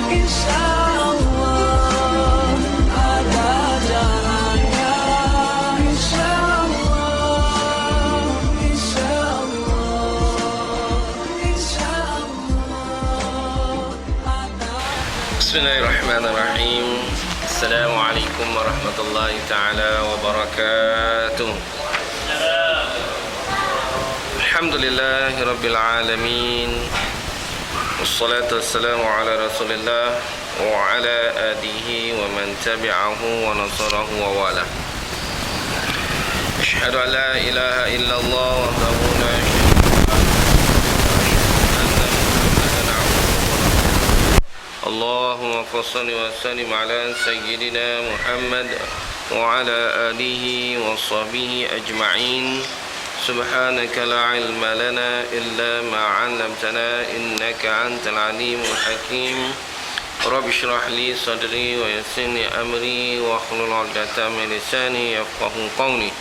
insyaallah ada jalannya, insyaallah, insyaallah, insyaallah ada. Bismillahirrahmanirrahim. Assalamualaikum warahmatullahi taala wabarakatuh. Alhamdulillahirabbil alamin. Wassalatu wassalamu ala Rasulillah wa ala alihi wa man tabi'ahu wa nasarahu wa wala. Asyhadu an la ilaha illallah wahdahu la syarika lahu. Allahumma salli wa sallim ala sayyidina Muhammad wa ala alihi wa sahbihi ajma'in. Subhanaka la ilma lana illa ma 'allamtana innaka antal alimul hakim. Rabbi shrah li sadri wa yassir li amri wa hlul 'uqdatam min lisani yafqahu qawli.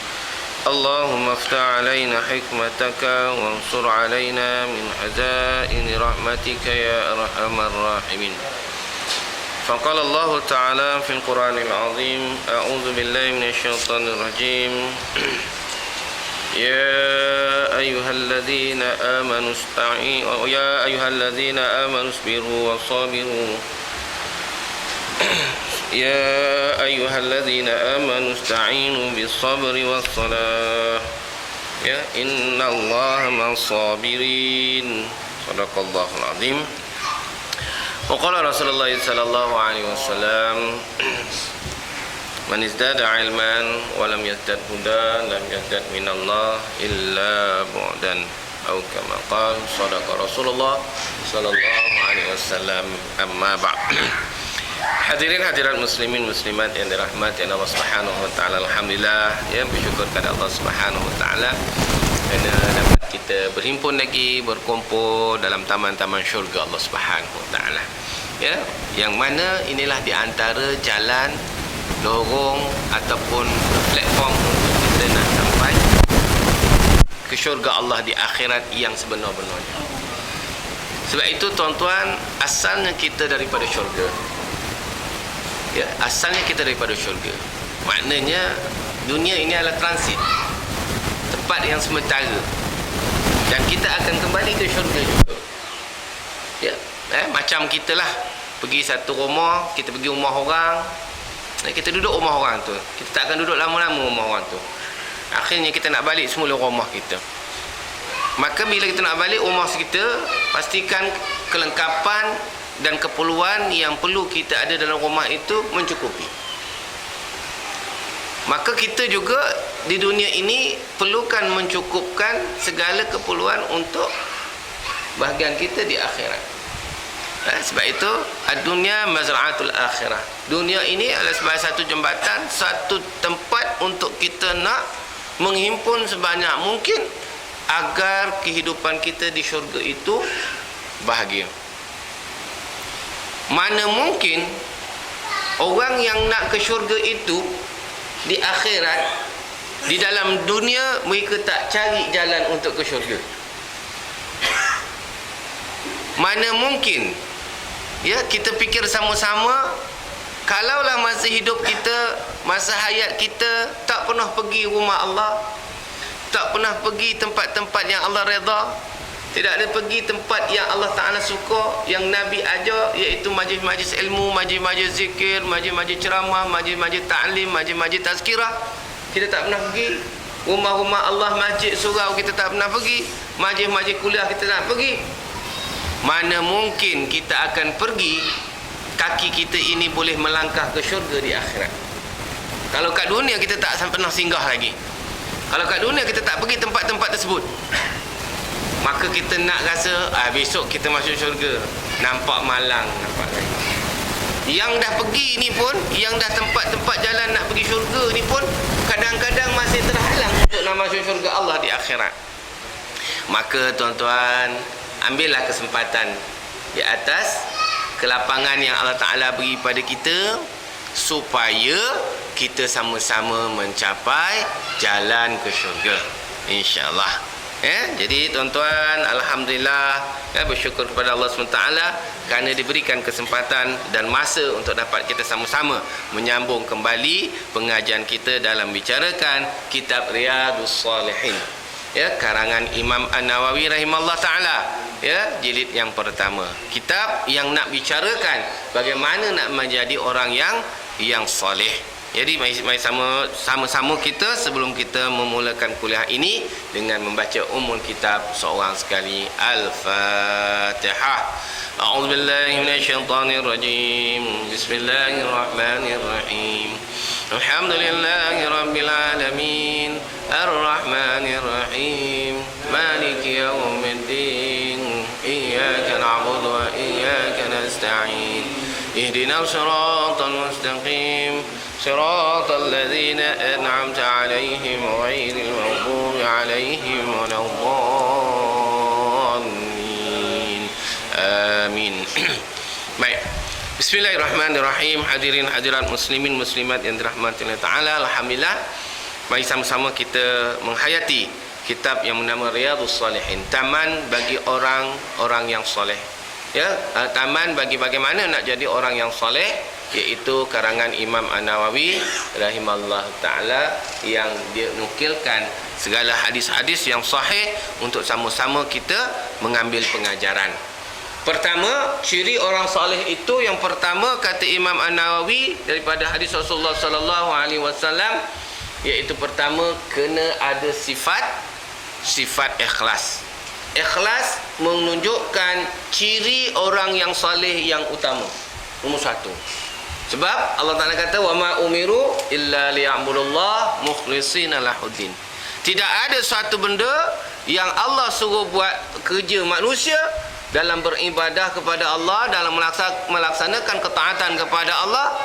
Allahumma iftah 'alaina hikmataka wansur 'alaina min hazaini rahmatika ya arhamar rahimin. Faqala Allah Ta'ala fil Qur'anil 'azim, a'udzu billahi minasy syaithanir rajim. Ya ayyuhalladzina amanu isbiru wasabiru. Ya ayyuhalladzina amanu ista'inu bis-sabri was-salah. Ya innallaha ma'as-sabirin. Shadaqallahul 'azim. Wa qala Rasulullah sallallahu alaihi wasallam, man izdada ilman wa lam yazdad hudan lam yazdad minallah illa bu'dan, atau kama qala sadaqa Rasulullah sallallahu alaihi wasallam. Amma ba'd. Hadirin hadirat muslimin muslimat yang dirahmati Allah Subhanahu wa taala, alhamdulillah ya, bersyukur kepada Allah Subhanahu wa taala kerana dapat kita berhimpun lagi, berkumpul dalam taman-taman syurga Allah Subhanahu wa taala. Ya, yang mana inilah di antara jalan lorong ataupun platform untuk kita nak sampai ke syurga Allah di akhirat yang sebenar-benarnya. Sebab itu tuan-tuan, asalnya kita daripada syurga. Ya, asalnya kita daripada syurga. Maknanya dunia ini adalah transit, tempat yang sementara, dan kita akan kembali ke syurga juga. Ya, macam kita lah pergi satu rumah, kita pergi rumah orang, kita duduk rumah orang tu, kita tak akan duduk lama-lama rumah orang tu. Akhirnya kita nak balik semula rumah kita. Maka bila kita nak balik rumah kita, pastikan kelengkapan dan keperluan yang perlu kita ada dalam rumah itu mencukupi. Maka kita juga di dunia ini perlukan mencukupkan segala keperluan untuk bahagian kita di akhirat. Sebab itu ad-dunya mazra'atul akhirah. Dunia ini adalah sebagai satu jembatan, satu tempat untuk kita nak menghimpun sebanyak mungkin agar kehidupan kita di syurga itu bahagia. Mana mungkin orang yang nak ke syurga itu di akhirat, di dalam dunia mereka tak cari jalan untuk ke syurga. Mana mungkin, ya, kita fikir sama-sama, kalaulah masa hidup kita, masa hayat kita tak pernah pergi rumah Allah, tak pernah pergi tempat-tempat yang Allah redha, tidak ada pergi tempat yang Allah Ta'ala suka, yang Nabi ajar, iaitu majlis-majlis ilmu, majlis-majlis zikir, majlis-majlis ceramah, majlis-majlis ta'lim, majlis-majlis tazkirah, kita tak pernah pergi. Rumah-rumah Allah, masjid, surau kita tak pernah pergi. Majlis-majlis kuliah kita tak pergi. Mana mungkin kita akan pergi, kaki kita ini boleh melangkah ke syurga di akhirat. Kalau kat dunia kita tak pernah singgah lagi, kalau kat dunia kita tak pergi tempat-tempat tersebut, maka kita nak rasa besok kita masuk syurga, nampak malang, nampak lagi. Yang dah pergi ni pun, yang dah tempat-tempat jalan nak pergi syurga ni pun kadang-kadang masih terhalang untuk nak masuk syurga Allah di akhirat. Maka tuan-tuan, ambillah kesempatan di atas kelapangan yang Allah Ta'ala beri pada kita, supaya kita sama-sama mencapai jalan ke syurga, InsyaAllah. Jadi tuan-tuan, alhamdulillah, bersyukur kepada Allah SWT kerana diberikan kesempatan dan masa untuk dapat kita sama-sama menyambung kembali pengajian kita dalam bicarakan kitab Riyadhus Salihin, karangan Imam An-Nawawi rahimahullah taala, jilid yang pertama. Kitab yang nak bicarakan bagaimana nak menjadi orang yang soleh. Jadi mari sama-sama kita sebelum kita memulakan kuliah ini dengan membaca umul kitab seorang sekali. Al-Fatihah. A'udzubillahi minasyaitonirrajim. Bismillahirrahmanirrahim. Alhamdulillahi rabbil alamin. Ar-Rahmanir Rahim. Maliki yaumiddin. Iyyaka na'budu wa iyyaka nasta'in. Ihdinas siratal mustaqim. صراط الذين أنعمت عليهم غير المغضوب عليهم ولا الضالين آمين. Baik. Bismillahirrahmanirrahim. Hadirin hadirat muslimin muslimat yang dirahmati Allah Taala. Alhamdulillah, mari sama-sama kita menghayati kitab yang bernama Riyadhus Salihin, taman bagi orang-orang yang soleh. Taman bagi bagaimana nak jadi orang yang soleh, iaitu karangan Imam An-Nawawi rahimahullah ta'ala, yang dia nukilkan segala hadis-hadis yang sahih untuk sama-sama kita mengambil pengajaran. Pertama, ciri orang soleh itu, yang pertama kata Imam An-Nawawi daripada hadis Rasulullah sallallahu alaihi wasallam, iaitu pertama kena ada sifat ikhlas. Ikhlas menunjukkan ciri orang yang soleh yang utama, nomor satu. Sebab Allah Ta'ala kata, wa ma umiru illa liya'budullah mukhlishina lahuddin. Tidak ada suatu benda yang Allah suruh buat kerja manusia dalam beribadah kepada Allah, dalam melaksanakan ketaatan kepada Allah,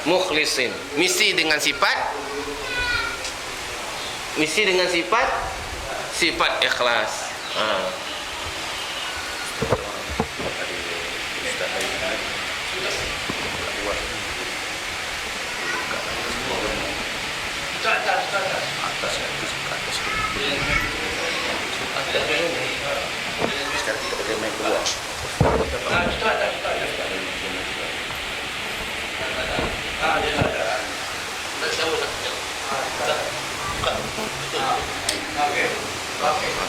mukhlisin, mesti dengan sifat ikhlas. Sekarang kita pakai mic dua.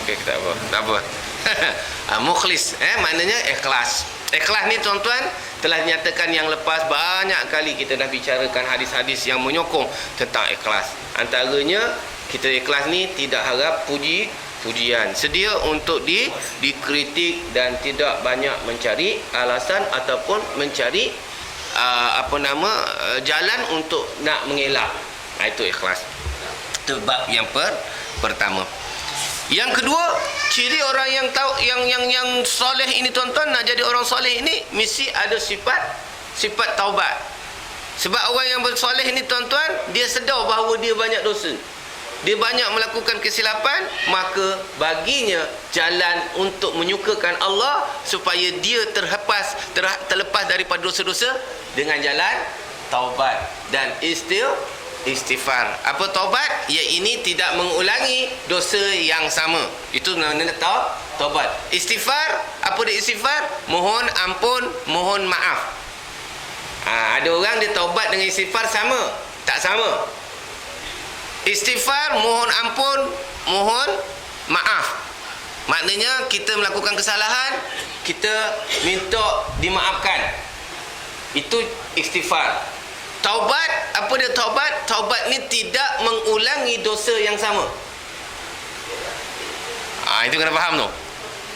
Okey, tak apa. Mukhlis, maknanya ikhlas. Ikhlas ni tuan-tuan telah dinyatakan yang lepas, banyak kali kita dah bicarakan hadis-hadis yang menyokong tentang ikhlas. Antaranya, kita ikhlas ni tidak harap pujian, sedia untuk dikritik dan tidak banyak mencari alasan ataupun mencari jalan untuk nak mengelak. Itu ikhlas. Itu bab yang pertama. Yang kedua, ciri orang yang soleh ini tuan-tuan, nak jadi orang soleh ini mesti ada sifat taubat. Sebab orang yang bersoleh ini tuan-tuan, dia sedar bahawa dia banyak dosa, dia banyak melakukan kesilapan, maka baginya jalan untuk menyukakan Allah supaya dia terlepas daripada dosa-dosa dengan jalan taubat dan istighfar. Apa taubat? Ini tidak mengulangi dosa yang sama. Itu namanya taubat. Istighfar, apa dia istighfar? Mohon ampun, mohon maaf. Ada orang dia taubat dengan istighfar sama? Tak sama. Istighfar, mohon ampun, mohon maaf. Maknanya kita melakukan kesalahan, kita minta dimaafkan. Itu istighfar. Taubat, apa dia taubat? Taubat ni tidak mengulangi dosa yang sama. Itu kena faham tu.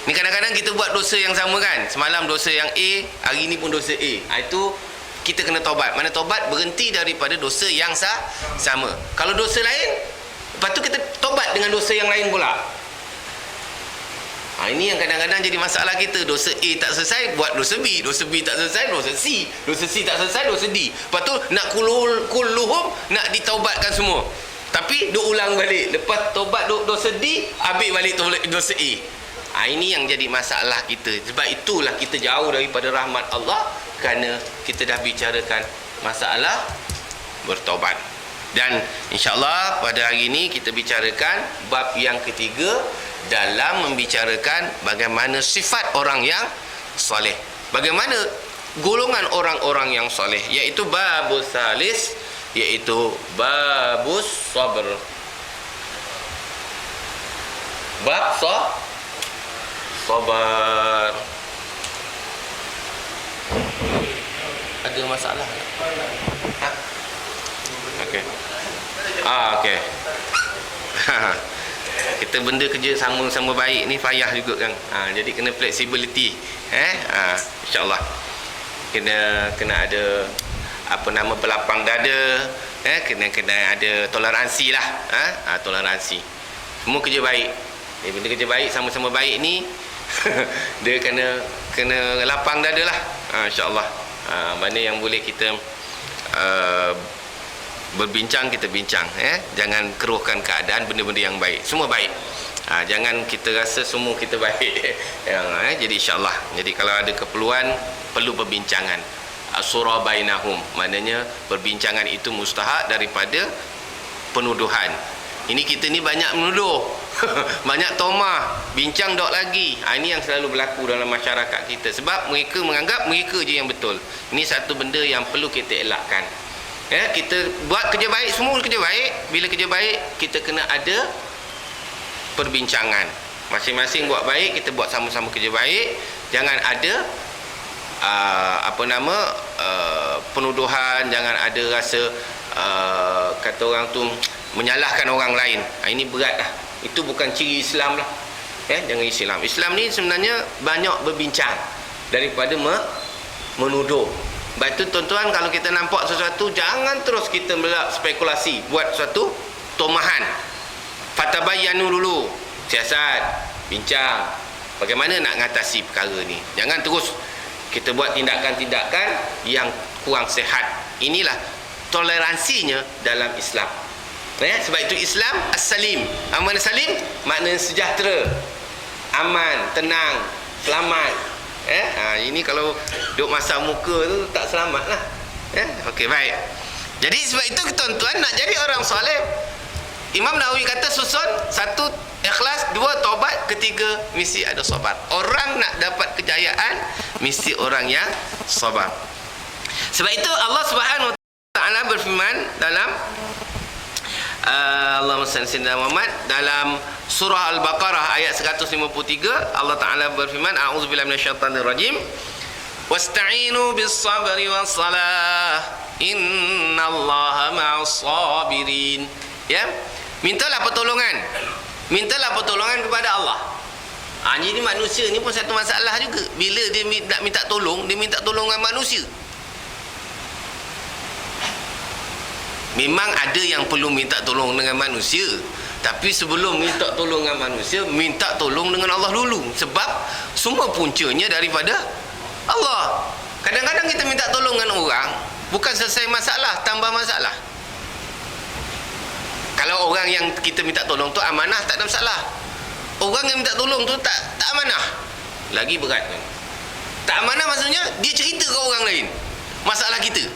Ni kadang-kadang kita buat dosa yang sama kan. Semalam dosa yang A, hari ni pun dosa A. Itu kita kena taubat. Mana taubat? Berhenti daripada dosa yang sama. Kalau dosa lain, lepas tu kita taubat dengan dosa yang lain pula. Ini yang kadang-kadang jadi masalah kita. Dosa A tak selesai, buat dosa B. Dosa B tak selesai, dosa C. Dosa C tak selesai, dosa D. Lepas tu nak kulluhum, nak ditaubatkan semua. Tapi dia ulang balik. Lepas taubat dosa D, ambil balik dosa A. Ini yang jadi masalah kita. Sebab itulah kita jauh daripada rahmat Allah, kerana kita dah bicarakan masalah bertaubat. Dan insya-Allah pada hari ini kita bicarakan bab yang ketiga dalam membicarakan bagaimana sifat orang yang soleh. Bagaimana golongan orang-orang yang soleh, iaitu babus salis, iaitu babus sabr. Bab sabar. Ada masalah? Ha? Okey. Okey. Kita benda kerja sama-sama baik ni payah juga kan. Jadi kena flexibility. InsyaAllah. Kena ada apa nama, berlapang dada. Kena ada toleransi lah. Toleransi. Semua kerja baik. Benda kerja baik, sama-sama baik ni dia kena lapang dada lah. InsyaAllah. Mana yang boleh kita berbincang, kita bincang. Jangan keruhkan keadaan, benda-benda yang baik, semua baik. Jangan kita rasa semua kita baik. Jadi insyaAllah, jadi kalau ada keperluan perlu perbincangan, surah bainahum, maknanya perbincangan itu mustahak daripada penuduhan. Ini kita ni banyak menuduh banyak tomah, bincang dok lagi. Ini yang selalu berlaku dalam masyarakat kita, sebab mereka menganggap mereka je yang betul. Ini satu benda yang perlu kita elakkan. Kita buat kerja baik, semua kerja baik. Bila kerja baik, kita kena ada perbincangan. Masing-masing buat baik, kita buat sama-sama kerja baik. Jangan ada penuduhan, jangan ada rasa kata orang tu menyalahkan orang lain. Ini berat lah. Itu bukan ciri Islam lah. Jangan Islam. Islam ni sebenarnya banyak berbincang daripada menuduh. Sebab itu tuan-tuan, kalau kita nampak sesuatu, jangan terus kita spekulasi, buat suatu tomahan. Fatabayyanu dulu, siasat, bincang bagaimana nak mengatasi perkara ni. Jangan terus kita buat tindakan-tindakan yang kurang sihat. Inilah toleransinya dalam Islam. Sebab itu Islam as-salim. Aman salim maknanya sejahtera, aman, tenang, selamat. Ini kalau duk masak muka tu tak selamat lah. Okey, baik. Jadi sebab itu tuan-tuan, nak jadi orang soleh, Imam Nawawi kata susun: 1 ikhlas, 2 taubat, 3 mesti ada sabar. Orang nak dapat kejayaan mesti orang yang sabar. Sebab itu Allah Subhanahu Wa Taala berfirman dalam Allahumma salli ala Muhammad, dalam surah Al-Baqarah ayat 153, Allah Taala berfirman, a'udzubillahi minasyaitonir rajim, wasta'inu bis-sabri was-salah innallaha ma'as-sabirin. Mintalah pertolongan kepada Allah. Jadi manusia ni pun satu masalah juga. Bila dia nak minta tolong, dia minta tolongan manusia. Memang ada yang perlu minta tolong dengan manusia, tapi sebelum minta tolong dengan manusia, minta tolong dengan Allah dulu. Sebab semua puncanya daripada Allah. Kadang-kadang kita minta tolong dengan orang, bukan selesai masalah, tambah masalah. Kalau orang yang kita minta tolong tu amanah, tak ada masalah. Orang yang minta tolong tu tak amanah, lagi berat kan? Tak amanah maksudnya dia cerita ke orang lain masalah kita.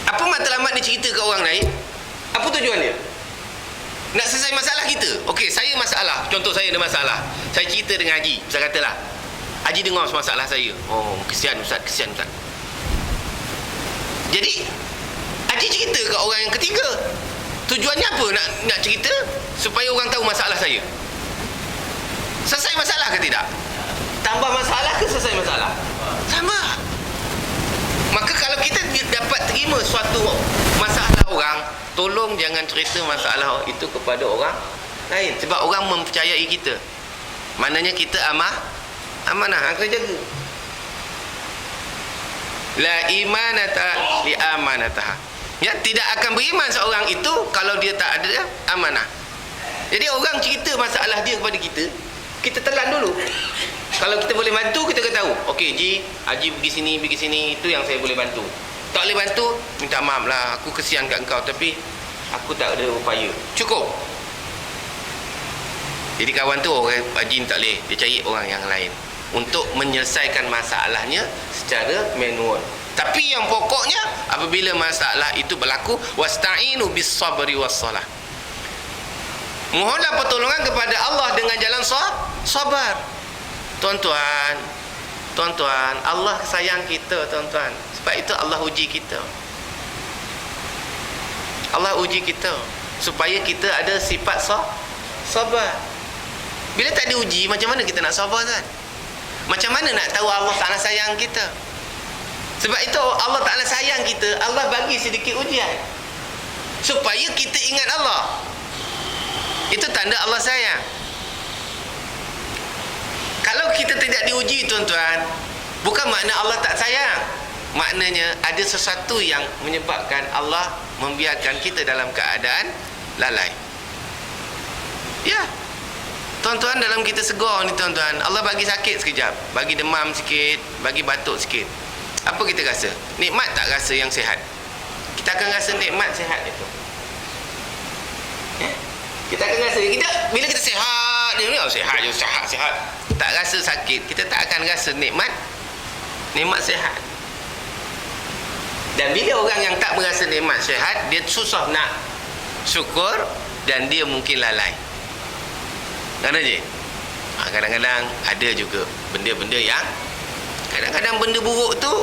Apa matlamat dia cerita ke orang lain? Apa tujuan dia? Nak selesai masalah kita. Okey, saya masalah, contoh saya ada masalah, saya cerita dengan Haji, Ustaz katalah, Haji dengar masalah saya. Oh, kesian Ustaz. Jadi Haji cerita ke orang yang ketiga. Tujuannya apa nak cerita? Supaya orang tahu masalah saya. Selesai masalah ke tidak? Tambah masalah ke selesai masalah? Sama. Maka kalau kita dapat terima suatu masalah orang, tolong jangan cerita masalah itu kepada orang lain. Sebab orang mempercayai kita. Maknanya kita amanah, kena jaga. La imanata li amanataha. Tidak akan beriman seorang itu kalau dia tak ada amanah. Jadi orang cerita masalah dia kepada kita, kita telan dulu. Kalau kita boleh bantu, kita kena tahu. Okey, Haji pergi sini, itu yang saya boleh bantu. Tak boleh bantu, minta maaf lah, aku kesian kat engkau, tapi aku tak ada upaya. Cukup. Jadi kawan tu, orang Haji tak boleh, dia cari orang yang lain untuk menyelesaikan masalahnya secara manual. Tapi yang pokoknya apabila masalah itu berlaku, wasta'inu bis sabri was salah. Mohonlah pertolongan kepada Allah dengan jalan sabar. Tuan-tuan, Allah sayang kita, tuan-tuan. Sebab itu Allah uji kita. Allah uji kita supaya kita ada sifat sabar. Bila tak diuji, macam mana kita nak sabar, kan? Macam mana nak tahu Allah Ta'ala sayang kita? Sebab itu Allah Ta'ala sayang kita, Allah bagi sedikit ujian supaya kita ingat Allah. Itu tanda Allah sayang. Kalau kita tidak diuji, tuan-tuan, bukan makna Allah tak sayang. Maknanya ada sesuatu yang menyebabkan Allah membiarkan kita dalam keadaan lalai. Ya, tuan-tuan, dalam kita segar ni, tuan-tuan, Allah bagi sakit sekejap, bagi demam sikit, bagi batuk sikit. Apa kita rasa? Nikmat tak rasa yang sihat? Kita akan rasa nikmat sihat itu. Kita akan rasa, bila kita sihat, sihat. Tak rasa sakit, kita tak akan rasa nikmat sihat. Dan bila orang yang tak merasa nikmat sihat, dia susah nak syukur dan dia mungkin lalai. Kadang-kadang ada juga benda-benda yang kadang-kadang benda buruk tu,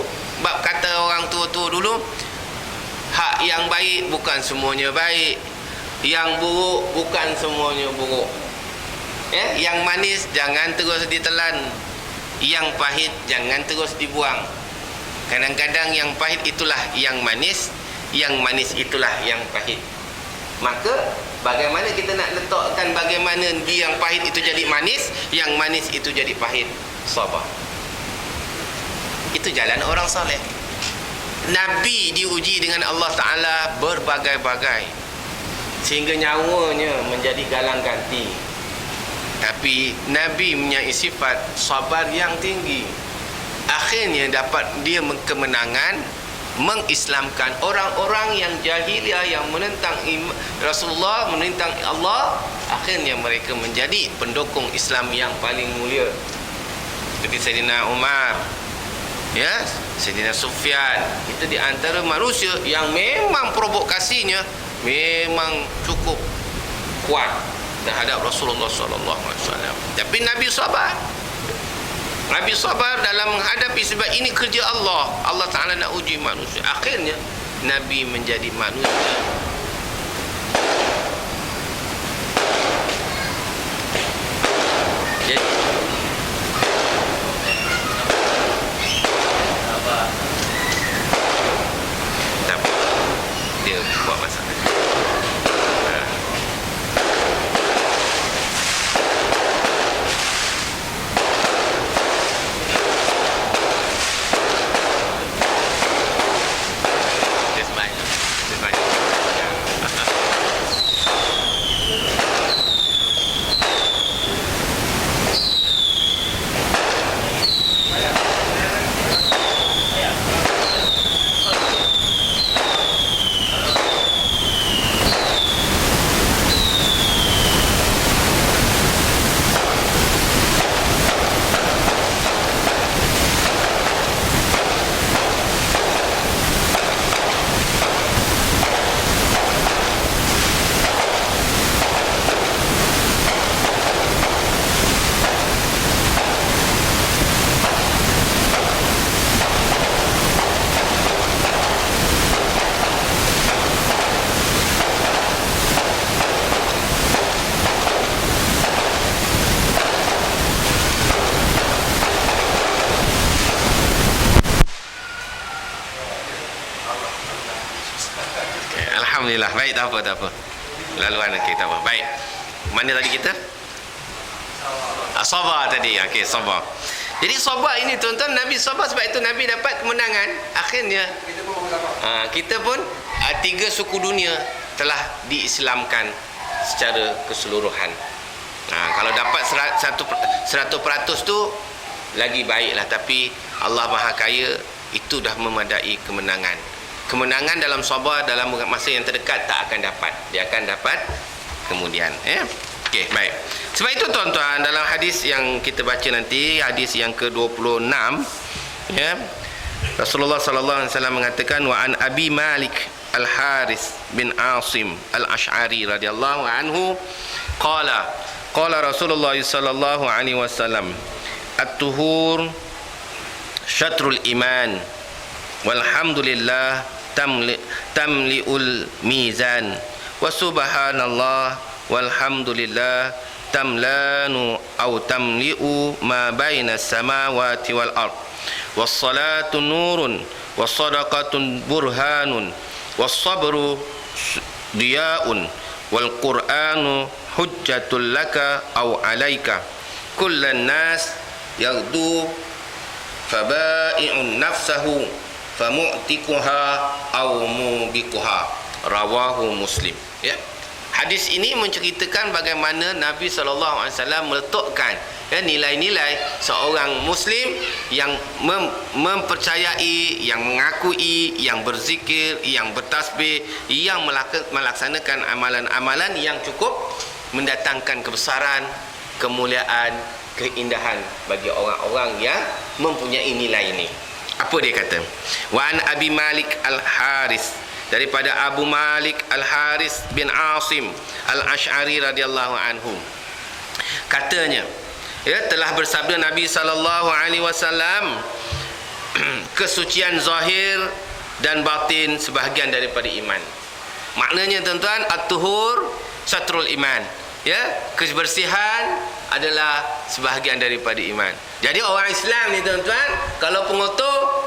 bab kata orang tua-tua dulu, hak yang baik bukan semuanya baik, yang buruk bukan semuanya buruk. Yang manis jangan terus ditelan, yang pahit jangan terus dibuang. Kadang-kadang yang pahit itulah yang manis, yang manis itulah yang pahit. Maka bagaimana kita nak letakkan bagaimana yang pahit itu jadi manis, yang manis itu jadi pahit? Sabar. Itu jalan orang soleh. Nabi diuji dengan Allah Ta'ala berbagai-bagai, sehingga nyawanya menjadi galang ganti. Tapi Nabi mempunyai sifat sabar yang tinggi. Akhirnya dapat dia kemenangan mengislamkan orang-orang yang jahiliah, yang menentang Rasulullah, menentang Allah. Akhirnya mereka menjadi pendukung Islam yang paling mulia, seperti Sayyidina Umar, Sayyidina Sufyan. Itu di antara manusia yang memang provokasinya memang cukup kuat terhadap Rasulullah SAW. Tapi Nabi sabar. Nabi sabar dalam menghadapi, sebab ini kerja Allah. Allah Ta'ala nak uji manusia. Akhirnya Nabi menjadi manusia. Jadi dia buat masalah. Alhamdulillah. Baik, tak apa. Laluan kita apa? Baik. Mana tadi kita? Sabar tadi. Okey, sabar. Jadi sabar ini, tuan-tuan, Nabi sabar, sebab itu Nabi dapat kemenangan. Akhirnya kita pun 3 suku dunia telah diislamkan secara keseluruhan. Kalau dapat 100% tu lagi baiklah. Tapi Allah Maha Kaya, itu dah memadai kemenangan. Kemenangan dalam sabar dalam masa yang terdekat tak akan dapat. Dia akan dapat kemudian. Okey, baik. Sebab itu, tuan-tuan, dalam hadis yang kita baca nanti, hadis yang ke-26, Rasulullah sallallahu alaihi wasallam mengatakan, wa an Abi Malik Al-Haris bin Asim Al-Ash'ari radhiyallahu anhu qala Rasulullah sallallahu alaihi wasallam, at-tuhur syatrul iman walhamdulillah tamli'ul mizan wa subhanallah walhamdulillah tamlanu aw tamli'u ma baina as-samawati wal ard was-salatu nurun was-sadaqatu burhanun was-sabru diya'un wal-qur'anu hujjatul laka aw 'alaika kullan nas yaghdu faba'i'un nafsahu famu'tikuha aw mubiquha, rawahu Muslim. Ya, hadis ini menceritakan bagaimana Nabi SAW meletakkan nilai-nilai seorang Muslim yang mempercayai, yang mengakui, yang berzikir, yang bertasbih, yang melaksanakan amalan-amalan yang cukup mendatangkan kebesaran, kemuliaan, keindahan bagi orang-orang yang mempunyai nilai ini. Apa dia kata? Wa an Abi Malik Al-Haris, daripada Abu Malik Al-Haris bin Asim Al-Ash'ari radhiyallahu anhu, katanya, ya, telah bersabda Nabi sallallahu alaihi wasallam, kesucian zahir dan batin sebahagian daripada iman. Maknanya tuan-tuan, at-tuhur syatrul iman, ya, kebersihan adalah sebahagian daripada iman. Jadi orang Islam ni tuan-tuan, kalau pengotor,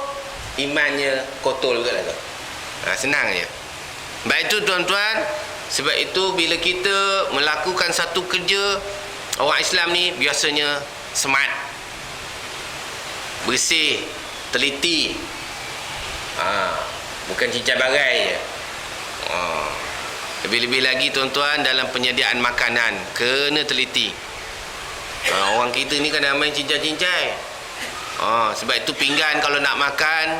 imannya kotor juga lah. Senang je. Baik itu tuan-tuan, sebab itu bila kita melakukan satu kerja, orang Islam ni biasanya smart, bersih, teliti, bukan cincai bagai je. Lebih-lebih lagi tuan-tuan, dalam penyediaan makanan kena teliti. Orang kita ni kadang main cincai-cincai. Sebab itu pinggan kalau nak makan,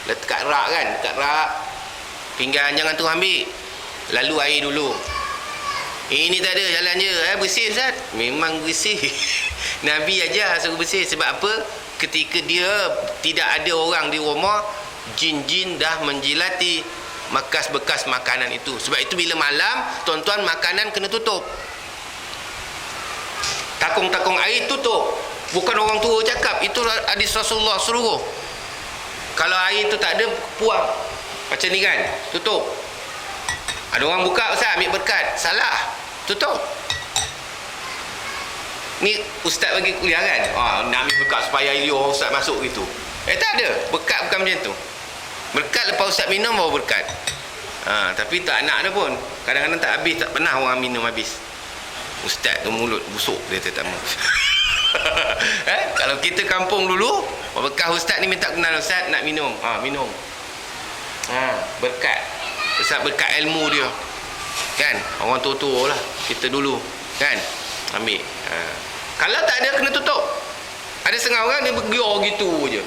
letak rak kan, dekat rak pinggan jangan tu ambil, lalu air dulu. Ini tak ada, jalan je. Bersih Ustaz? Memang bersih. Nabi ajar suruh bersih. Sebab apa? Ketika dia tidak ada orang di rumah, jin-jin dah menjilati bekas-bekas makanan itu. Sebab itu bila malam, tuan-tuan, makanan kena tutup. Takung-takung air tutup. Bukan orang tua cakap, itu hadis Rasulullah suruh. Kalau air tu tak ada, buang. Macam ni kan, tutup. Ada orang buka, Ustaz ambil berkat. Salah, tutup. Ni Ustaz bagi kuliah kan, nak ambil berkat supaya air liur Ustaz masuk gitu. Tak ada, berkat bukan macam tu. Berkat lepas Ustaz minum baru berkat. Tapi tak nak dah pun. Kadang-kadang tak habis, tak pernah orang minum habis. Ustaz tu mulut busuk, dia tak mau. Kalau kita kampung dulu, bekas Ustaz ni minta kenal Ustaz, nak minum. Minum. Berkat. Ustaz berkat ilmu dia. Kan? Orang tua-tua lah. Kita dulu. Kan? Ambil. Kalau tak ada, kena tutup. Ada setengah orang dia bergiur gitu je.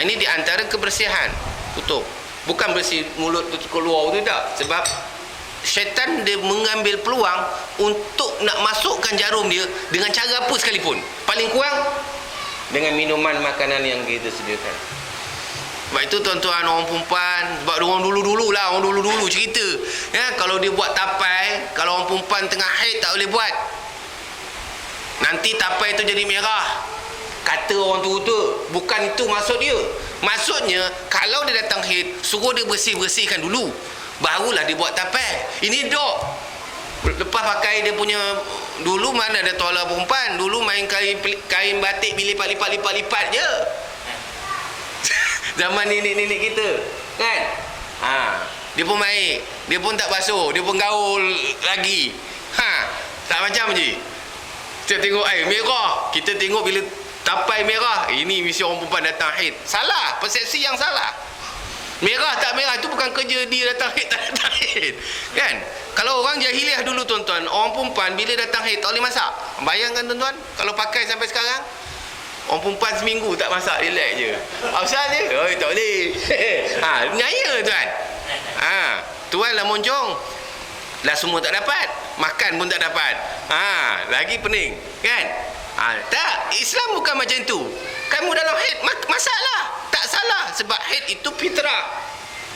Ini di antara kebersihan. Tutup. Bukan bersih mulut tu keluar tu tak. Sebab syaitan dia mengambil peluang untuk nak masukkan jarum dia dengan cara apa sekalipun. Paling kurang dengan minuman makanan yang kita sediakan. Sebab itu tuan-tuan, orang perempuan, sebab orang dulu-dulu lah, orang dulu-dulu cerita, ya, kalau dia buat tapai, kalau orang perempuan tengah haid tak boleh buat. Nanti tapai itu jadi merah. Kata orang tua-tua, bukan itu maksud dia. Maksudnya, kalau dia datang haid, suruh dia bersih-bersihkan dulu, barulah dia buat tapai. Ini dok. Lepas pakai dia punya, dulu mana ada toilet perempuan, dulu main kain batik lipat-lipat je. Zaman nenek-nenek kita, kan? Dia pun main, dia pun tak basuh, dia pun gaul lagi. Tak macam je. Kita tengok air merah, kita tengok bila tapai merah, ini mesti orang perempuan datang haid. Salah, persepsi yang salah. Merah tak merah itu bukan kerja dia datang haid tak datang haid. Kan? Kalau orang jahiliah dulu tuan-tuan, orang perempuan bila datang haid tak boleh masak. Bayangkan tuan-tuan, kalau pakai sampai sekarang, orang perempuan seminggu tak masak, relax je. Asal je? Tak boleh. Nyaya tuan. Tuan lah moncong. Lah semua tak dapat. Makan pun tak dapat. Lagi pening. Kan? Tak. Islam bukan macam tu. Kamu dalam haid, masaklah. Tak salah. sebab haid itu fitrah.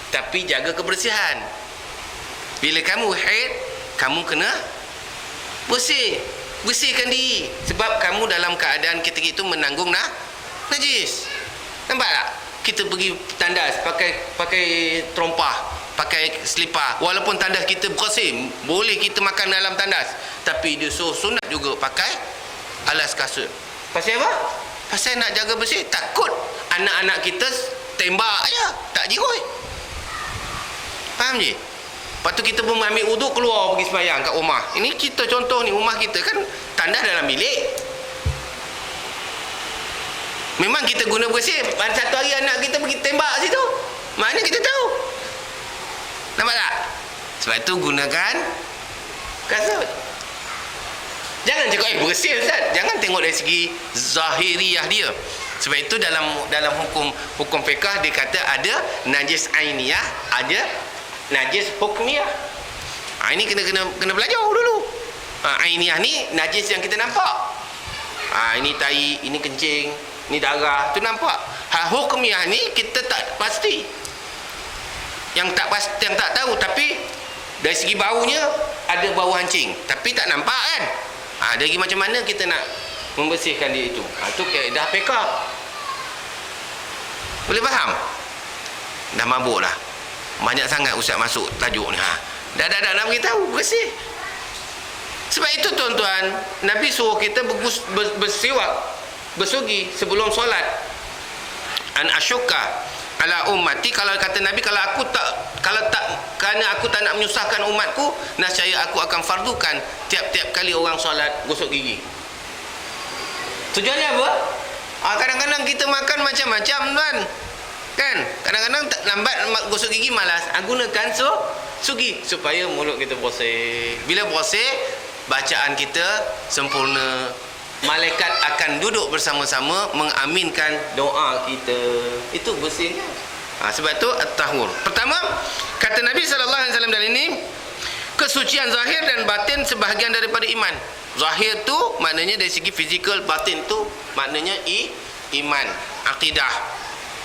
Tapi jaga kebersihan. Bila kamu haid, kamu kena bersihkan diri. Sebab kamu dalam keadaan ketika itu menanggung najis. Nampak tak? Kita pergi tandas pakai terompah, pakai selipar. Walaupun tandas kita bersih, boleh kita makan dalam tandas. Tapi dia sunat juga pakai alas kasut. Pasal apa? Pasal nak jaga bersih. Takut anak-anak kita tembak je, tak jiroi. Faham je? Lepas tu kita pun ambil wuduk, keluar pergi sembahyang kat rumah. Ini kita contoh ni, rumah kita kan tandas dalam bilik. Memang kita guna bersih. Pada satu hari anak kita pergi tembak situ, mana kita tahu? Nampak tak? Sebab itu gunakan kasut. Jangan cakap bersih Ustaz. Jangan tengok dari segi zahiriah dia. Sebab itu dalam hukum fiqh dia kata ada najis ainiyah, ada najis hukmiyah. Ini kena belajar dulu. Ainiyah ni najis yang kita nampak. Ini tai, ini kencing, ini darah, tu nampak. Hukmiyah ni kita tak pasti. Yang tak tahu, tapi dari segi baunya ada bau hancing, tapi tak nampak kan. Dari macam mana kita nak membersihkan dia itu. Itu kaedah fiqh. Boleh faham? Dah mabuk dah. Banyak sangat ustaz masuk tajuk ni. Dah nak beritahu bersih. Sebab itu tuan-tuan, Nabi suruh kita bersiwak, bersugi sebelum solat. An asyukka ala ummati, kalau kata Nabi, kerana aku tak nak menyusahkan umatku, nascaya aku akan fardukan tiap-tiap kali orang solat gosok gigi. Tujuannya apa? Kadang-kadang kita makan macam-macam tuan, kan? Kadang-kadang lambat gosok gigi, malas. Gunakan sugi supaya mulut kita bersih. Bila bersih, bacaan kita sempurna. Malaikat akan duduk bersama-sama mengaminkan doa kita. Itu bersihnya. Sebab tu at-tahur. Pertama, kata Nabi SAW dalam ini, kesucian zahir dan batin sebahagian daripada iman. Zahir tu maknanya dari segi fizikal, batin tu maknanya iman, akidah.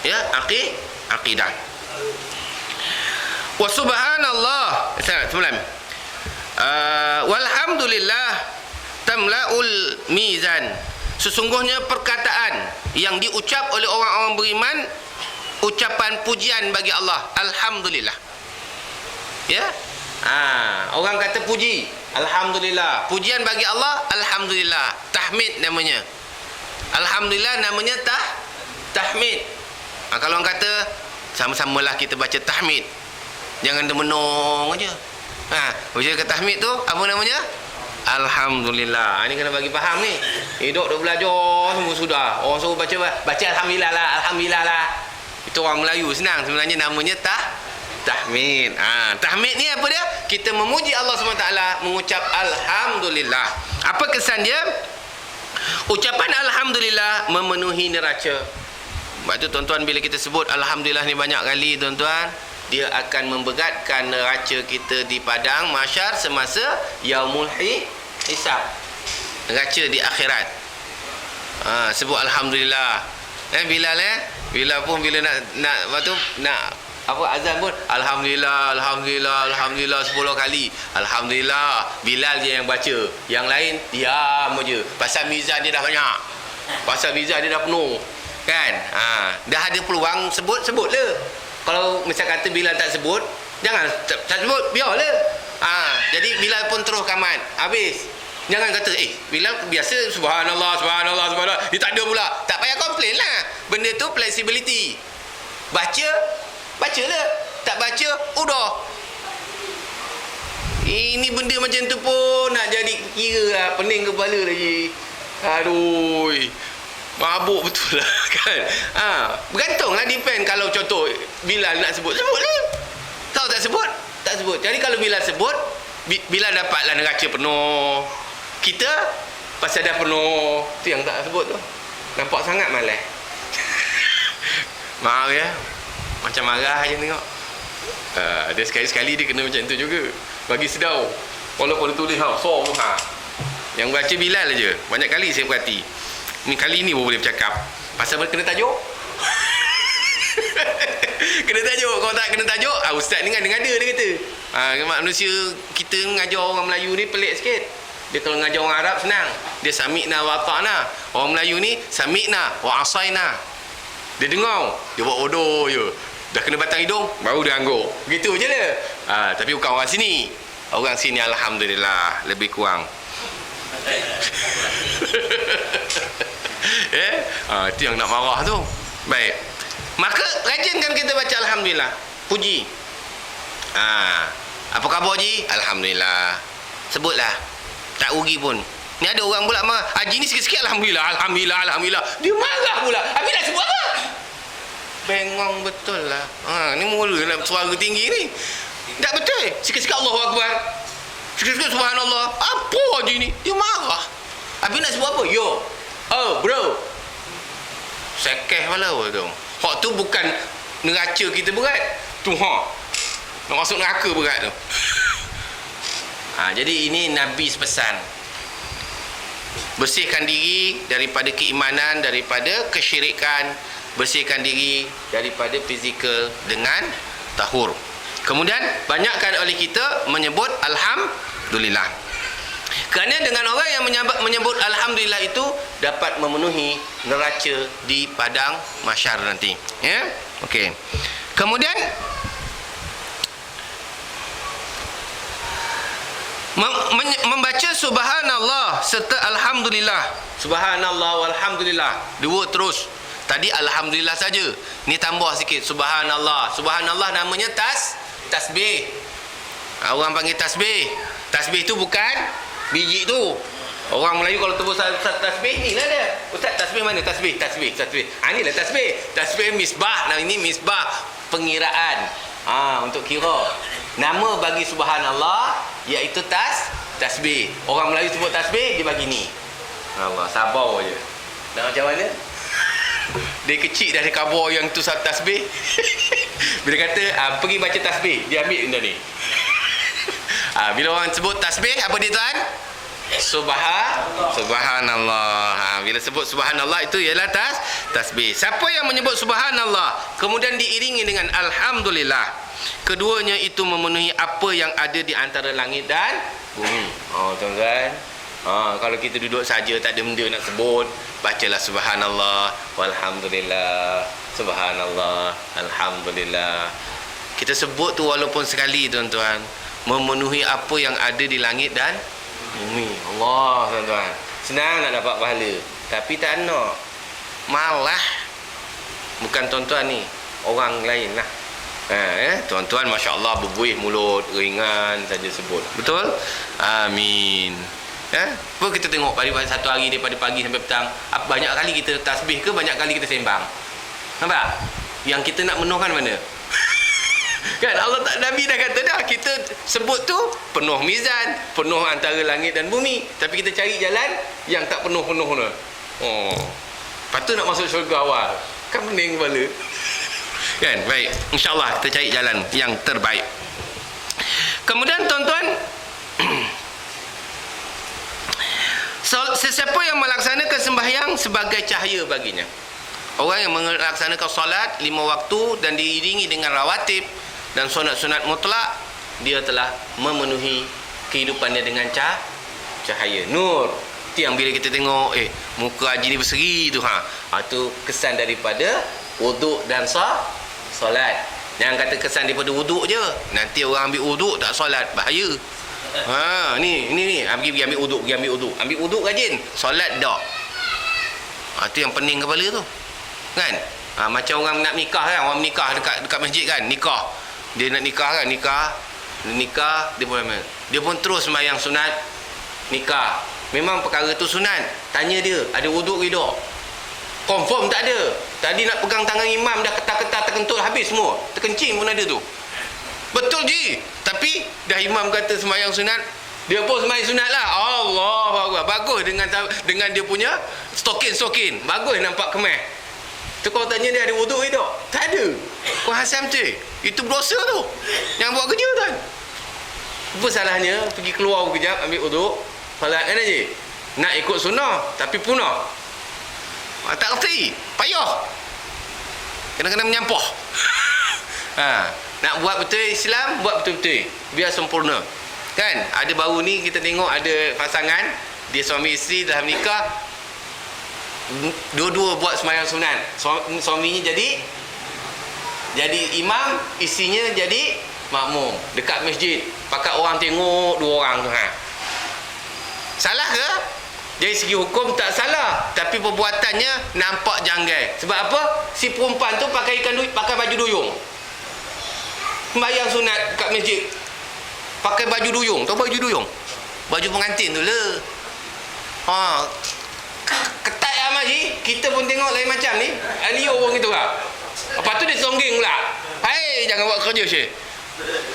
Ya, akidah. Wa subhanallah. Sebelum walhamdulillah tamla'ul mizan. Sesungguhnya perkataan yang diucap oleh orang-orang beriman, ucapan pujian bagi Allah, alhamdulillah. Ya. Orang kata puji, alhamdulillah. Pujian bagi Allah, alhamdulillah. Tahmid namanya. Alhamdulillah namanya tahmid. Kalau orang kata sama-samalah kita baca tahmid. Jangan demenong aja. Baca ke tahmid tu apa namanya? Alhamdulillah. Ini kena bagi faham ni. Hidup dah belajar semua sudah. Orang suruh baca alhamdulillah lah. Itu orang Melayu senang. Sebenarnya namanya tahmid. Tahmid ni apa dia? Kita memuji Allah SWT, mengucap alhamdulillah. Apa kesan dia? Ucapan alhamdulillah memenuhi neraca. Sebab tu tuan-tuan, bila kita sebut alhamdulillah ni banyak kali tuan-tuan, dia akan memberatkan neraca kita di padang mahsyar semasa yaumul hisab. Neraca di akhirat. Sebut alhamdulillah. Bilal bila nak azan pun alhamdulillah 10 kali. Alhamdulillah. Bilal je yang baca. Yang lain diam aje. Pasal mizan dia dah banyak. Pasal mizan dia dah penuh. Kan? Dah ada peluang sebutlah. Kalau misal kata Bilal tak sebut, jangan tak sebut, biarlah. Jadi Bilal pun terus kamat. Habis. Jangan kata Bilal biasa subhanallah. Dia tak ada pula. Tak payah komplain lah. Benda tu flexibility. Bacalah. Tak baca, udah. Ini benda macam tu pun nak jadi kira lah, pening kepala lagi. Aduh. Mabuk betul lah kan. Bergantung lah, depend. Kalau contoh Bilal nak sebutlah. Kalau tak sebut. Jadi kalau Bilal sebut, Bilal dapatlah neraca penuh. Kita pasal dah penuh, tu yang tak sebut tu. Nampak sangat malas. Maaf ya. Macam marah je tengok. Dia sekali-sekali dia kena macam tu juga. Bagi sedau. Walaupun dia tulis yang baca Bilal aja. Banyak kali saya perhati. Ni kali ni boleh bercakap pasal kena tajuk. Kena tajuk. Kalau tak kena tajuk, ustaz ni ngada-ngada dia kata. Manusia kita mengajar orang Melayu ni pelik sikit. Dia kalau mengajar orang Arab senang. Dia sami'na wa ata'na. Orang Melayu ni sami'na wa asaina. Dia dengar, dia buat bodoh je. Dah kena batang hidung, baru dia angguk. Begitu je lah. Tapi bukan orang sini. Orang sini alhamdulillah lebih kurang. Itu yang nak marah tu. Baik. Maka rajinkan kita baca alhamdulillah. Puji. Apa khabar Haji? Alhamdulillah. Sebutlah. Tak rugi pun. Ni ada orang pula marah. Haji ni sikit-sikit alhamdulillah, alhamdulillah, alhamdulillah. Dia marah pula. Habis nak sebut apa? Bengong betul lah. Ni mula nak suara tinggi ni. Tak betul. Sikit-sikit Allahu Akbar. Sikit-sikit subhanallah. Apa Haji ni? Dia marah. Habis nak sebut apa? Yo. Oh bro. Sekeh pala tu. Hak tu bukan neraca kita berat. Tu nak masuk neraka berat tu. Jadi ini Nabi sepesan. Bersihkan diri daripada keimanan, daripada kesyirikan, bersihkan diri daripada fizikal dengan tahur. Kemudian banyakkan oleh kita menyebut alhamdulillah. Kerana dengan orang yang menyebut alhamdulillah itu dapat memenuhi neraca di padang mahsyar nanti. Ya? Okey. Kemudian membaca subhanallah serta alhamdulillah. Subhanallah walhamdulillah. Dua terus. Tadi alhamdulillah saja. Ni tambah sikit subhanallah. Subhanallah namanya tasbih. Orang panggil tasbih. Tasbih tu bukan biji tu. Orang Melayu kalau tebus tasbih ni lah dia. Ustaz tasbih mana? Tasbih. Inilah tasbih. Tasbih misbah. Nah ini misbah pengiraan. Untuk kira. Nama bagi subhanallah iaitu tasbih. Orang Melayu sebut tasbih dia bagi ni. Allah sabar je. Nak macam mana? Dia kecil dah ada khabar yang tu tasbih. Bila kata pergi baca tasbih, dia ambil benda ni. Bila orang sebut tasbih apa dia tuan? Subhanallah. Bila sebut subhanallah itu ialah tasbih. Siapa yang menyebut subhanallah kemudian diiringi dengan alhamdulillah, keduanya itu memenuhi apa yang ada di antara langit dan bumi. Tuan-tuan, kalau kita duduk saja tak ada benda nak sebut, bacalah subhanallah walhamdulillah, subhanallah alhamdulillah. Kita sebut tu walaupun sekali tuan-tuan, memenuhi apa yang ada di langit dan bumi. Allah tuan-tuan, senang nak dapat pahala, tapi tak nak. Malah bukan tuan-tuan ni, orang lain lah. Tuan-tuan masya-Allah berbuih mulut, ringan saja sebut. Betul? Amin. Apa kita tengok pada satu hari daripada pagi sampai petang, banyak kali kita tasbih ke banyak kali kita sembang? Nampak? Yang kita nak menuhkan mana? Kan Allah Nabi dah kata dah, kita sebut tu penuh mizan, penuh antara langit dan bumi, tapi kita cari jalan yang tak penuh-penuh tu. Patut nak masuk syurga awal. Kan pening kepala. Kan? Baik, insya-Allah kita cari jalan yang terbaik. Kemudian tuan-tuan, sesiapa yang melaksanakan sembahyang sebagai cahaya baginya. Orang yang melaksanakan solat 5 waktu dan diiringi dengan rawatib dan sunat-sunat mutlak, dia telah memenuhi kehidupannya dengan cahaya, nur. Itu yang bila kita tengok muka Haji ni berseri tu, tu kesan daripada wuduk dan solat. Jangan kata kesan daripada wuduk je, nanti orang ambil wuduk tak solat, bahaya. Ni pergi ambil wuduk, ambil wuduk rajin, solat dak. Itu yang pening kepala tu, kan? Macam orang nak nikah kan, orang menikah dekat masjid kan, nikah. Dia nak nikah kan, nikah dia pun terus sembahyang sunat nikah. Memang perkara tu sunat. Tanya dia, ada wuduk ke tak? Confirm tak ada. Tadi nak pegang tangan imam dah ketar-ketar terkentut habis semua. Terkencing pun ada tu. Betul je. Tapi dah imam kata sembahyang sunat, dia pun sembahyang sunat lah. Allah bagus dengan dia punya stokin. Bagus nampak kemah. Tu kalau tanya dia ada wuduk ke tak? Tak ada. Kau hasam tu. Itu berdosa tu. Yang buat kerja tuan. Apa salahnya pergi keluar kejap ambil wuduk, solat kan aja. Nak ikut sunnah tapi punah. Tak kerti. Payah. Kena menyampah. Nak buat betul Islam, buat betul-betul. Biar sempurna. Kan? Ada baru ni kita tengok ada pasangan, dia suami isteri dah menikah, dua-dua buat sembahyang sunat. Suaminya jadi imam, isterinya jadi makmum dekat masjid. Pakat orang tengok dua orang tu. Salah ke? Dari segi hukum tak salah, tapi perbuatannya nampak janggal. Sebab apa? Si perempuan tu pakai baju duyung. Sembahyang sunat kat masjid. Pakai baju duyung. Tahu baju duyung? Baju pengantin tu lah. Ketat amat je. Kita pun tengok lain macam ni. Liur pun gitu lah. Lepas tu dia songging pula. Hai, jangan buat kerja Syekh.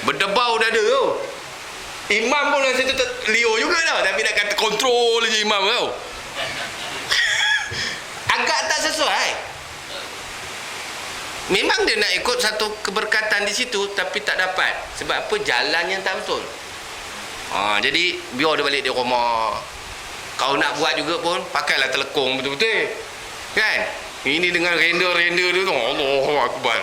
Berdebau dah ada tu. Imam pun rasa tu liur juga tau. Tapi nak kata kontrol je imam tau. Agak tak sesuai. Memang dia nak ikut satu keberkatan di situ, tapi tak dapat. Sebab apa? Jalan yang tak betul. Jadi biar dia balik di rumah. Kau nak buat juga pun, pakailah telekung betul-betul. Kan? Ini dengan render tu. Allahu Akbar.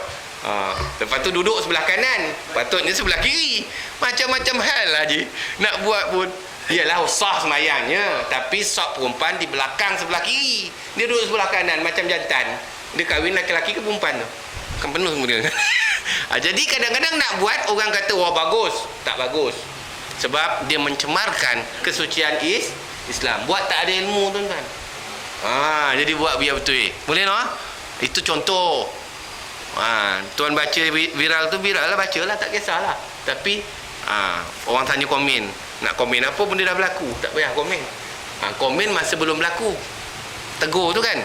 Lepas tu duduk sebelah kanan, patutnya sebelah kiri. Macam-macam hal lah je. Nak buat pun, yalah sah semayangnya, tapi sok perempuan di belakang sebelah kiri. Dia duduk sebelah kanan macam jantan. Dia kahwin laki-laki ke perempuan tu? Kan penuh semua dia. Jadi kadang-kadang nak buat, orang kata wah bagus. Tak bagus. Sebab dia mencemarkan kesucian Islam. Buat tak ada ilmu tuan-tuan. Jadi buat biar betul. Boleh no? Itu contoh. Tuan baca viral tu, viral lah, baca lah, tak kisahlah. Tapi orang tanya komen. Nak komen apa pun dia dah berlaku, tak payah komen. Komen masa belum berlaku. Tegur tu kan.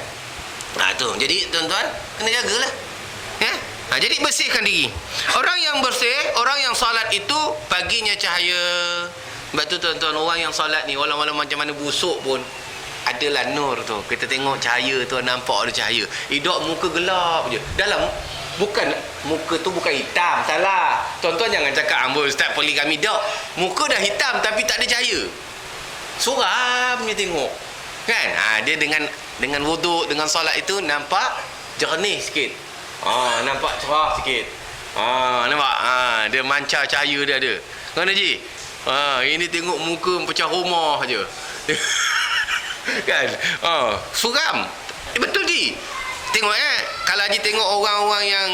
Tu. Jadi tuan-tuan kena jagalah. Ya? Jadi bersihkan diri. Orang yang bersih, orang yang solat itu baginya cahaya. Sebab tu tuan-tuan, orang yang solat ni walau-walau macam mana busuk pun adalah nur tu. Kita tengok cahaya tu, nampak ada cahaya. Hidup muka gelap je. Dalam bukan muka tu bukan hitam, salah. Tuan-tuan jangan cakap amboi ustaz poligami dak. Muka dah hitam tapi tak ada cahaya. Suram je tengok. Kan? Dia dengan wuduk, dengan solat itu nampak jernih sikit. Nampak cerah sikit. Nampak? Dia mancar cahaya dia ada. Kan Haji? Ini tengok muka pecah rumah je. Kan? Suram. Betul Ji. Tengok kalau Haji tengok orang-orang yang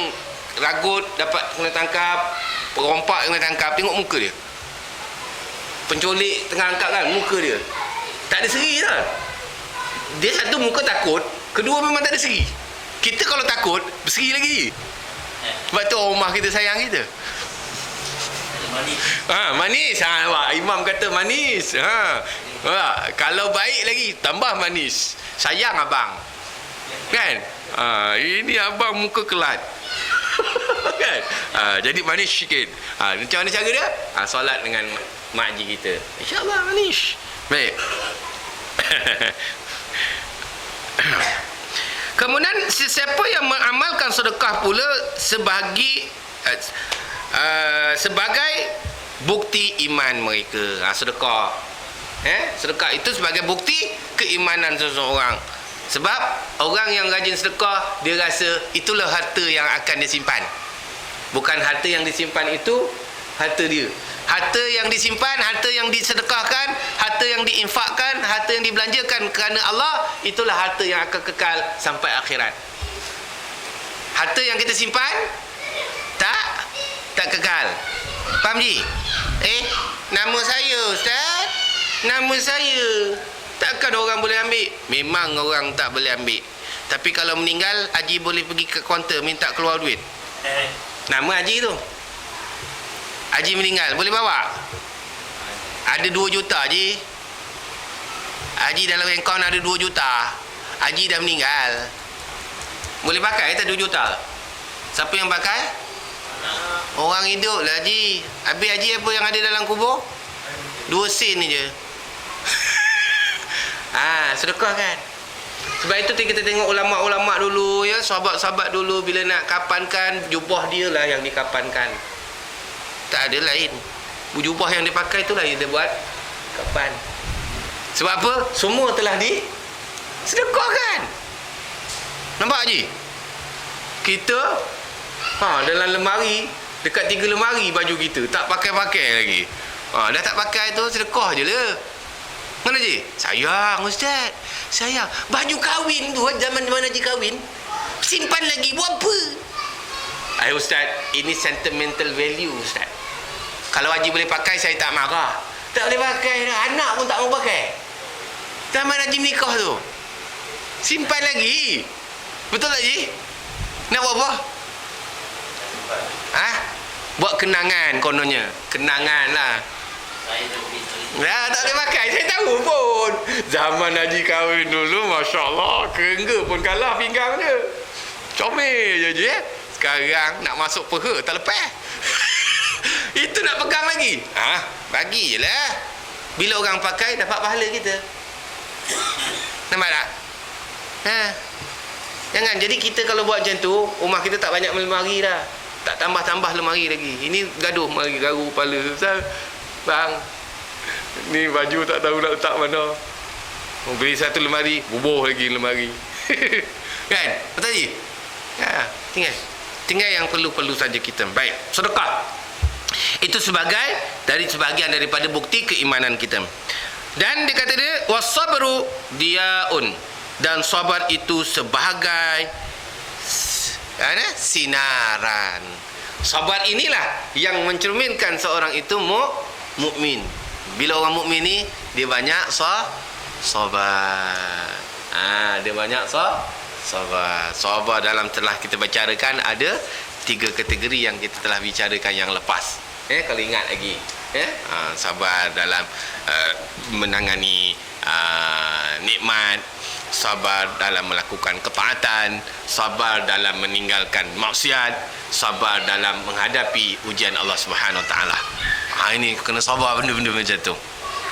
ragut dapat kena tangkap, perompak kena tangkap, tengok muka dia. Penculik tengah angkat kan muka dia. Tak ada seri dah. Dia satu muka takut, kedua memang tak ada seri. Kita kalau takut, berseri lagi. Sebab tu rumah kita sayang kita. Manis. Imam kata manis. Kalau baik lagi, tambah manis. Sayang abang. Kan? Ini abang muka kelat. Kan? Jadi manis sikit. Macam mana cara dia? Solat dengan makcik kita. InsyaAllah manis. Baik. Kemudian sesiapa yang mengamalkan sedekah pula sebagai bukti iman mereka. Sedekah. Sedekah itu sebagai bukti keimanan seseorang. Sebab orang yang rajin sedekah, dia rasa itulah harta yang akan disimpan. Bukan harta yang disimpan itu harta dia. Harta yang disimpan, harta yang disedekahkan, harta yang diinfakkan, harta yang dibelanjakan kerana Allah, itulah harta yang akan kekal sampai akhirat. Harta yang kita simpan tak kekal. Faham Ji? Nama saya Ustaz, nama saya. Takkan orang boleh ambil? Memang orang tak boleh ambil. Tapi kalau meninggal, Haji boleh pergi ke kaunter minta keluar duit. Nama Haji tu. Haji meninggal, boleh bawa? Ada 2 juta Haji. Haji dalam akaun ada 2 juta. Haji dah meninggal. Boleh pakai tak 2 juta? Siapa yang pakai? Orang hidup lah Haji. Habis Haji apa yang ada dalam kubur? 2 sen je. Sedekah kan. Sebab itu kita tengok ulama-ulama dulu ya, sahabat-sahabat dulu bila nak kapankan, jubah dia lah yang dikapankan. Tak ada lain. Jubah yang dipakai itulah yang dia buat kapan. Sebab apa? Semua telah disedekahkan. Nampak Haji? Kita dalam lemari, dekat 3 lemari baju kita, tak pakai-pakai lagi. Dah tak pakai tu, sedekah je lah. Mana Haji? Sayang Ustaz, sayang. Baju kahwin tu, zaman mana Haji kahwin, simpan lagi, buat apa? Ustaz, ini sentimental value Ustaz. Kalau Haji boleh pakai, saya tak marah. Tak boleh pakai dah, anak pun tak mau pakai. Zaman Haji nikah tu, simpan lagi. Betul tak Haji? Nak buat apa? Buat kenangan kononnya. Kenangan lah. Tak boleh pakai, saya tahu pun. Zaman Haji kahwin dulu, Masya Allah, kerengga pun kalah pinggang dia. Comel je Sekarang nak masuk peha, tak lepas. Itu nak pegang lagi. Bagi je lah. Bila orang pakai, dapat pahala kita. Nampak tak? Jangan. Jadi kita kalau buat macam tu, rumah kita tak banyak lemari dah. Tak tambah-tambah lemari lagi. Ini gaduh mari garu kepala. Bang, ni baju tak tahu nak letak mana. Beli satu lemari, bubuh lagi lemari. Kan? Betul je? Tinggal yang perlu-perlu saja kita. Baik, sedekah. Itu sebagian daripada bukti keimanan kita. Dan dia kata dia, wasabru diaun. Dan sabar itu sebagai sinaran. Sabar inilah yang mencerminkan seorang itu mukmin. Bila orang mukmin ni, dia banyak sabar. Dia banyak sabar. Sabar dalam telah kita bicarakan ada 3 kategori yang kita telah bicarakan yang lepas. Kalau ingat lagi. Sabar dalam menangani nikmat, sabar dalam melakukan ketaatan, sabar dalam meninggalkan maksiat, sabar dalam menghadapi ujian Allah Subhanahu Wa Taala. Ini kena sabar benda-benda macam tu.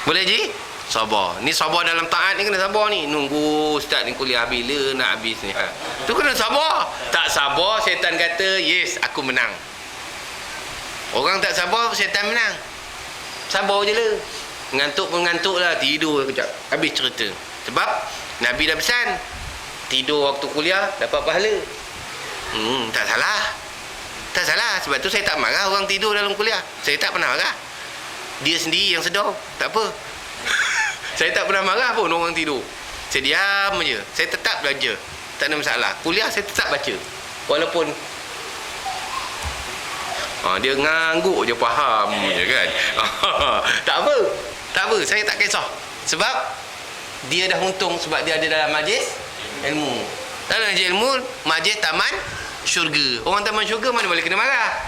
Boleh Ji? Sabar. Ni sabar dalam taat ni kena sabar ni. Nunggu ustaz ni kuliah bila nak habis ni. Tu kena sabar. Tak sabar, syaitan kata, yes, aku menang. Orang tak sabar, syaitan menang. Sabar je lah. Ngantuk pun ngantuk lah, tidur kejap, habis cerita. Sebab Nabi dah pesan, tidur waktu kuliah dapat pahala. Tak salah. Tak salah. Sebab tu saya tak marah orang tidur dalam kuliah. Saya tak pernah marah. Dia sendiri yang sedar. Tak apa. Saya tak pernah marah pun orang tidur. Saya diam je. Saya tetap belajar. Tak ada masalah. Kuliah saya tetap baca. Walaupun dia ngangguk je, faham je kan. Tak apa. Tak apa. Saya tak kisah. Sebab dia dah untung sebab dia ada dalam majlis ilmu. Dalam majlis ilmu, majlis taman syurga. Orang taman syurga mana boleh kena marah.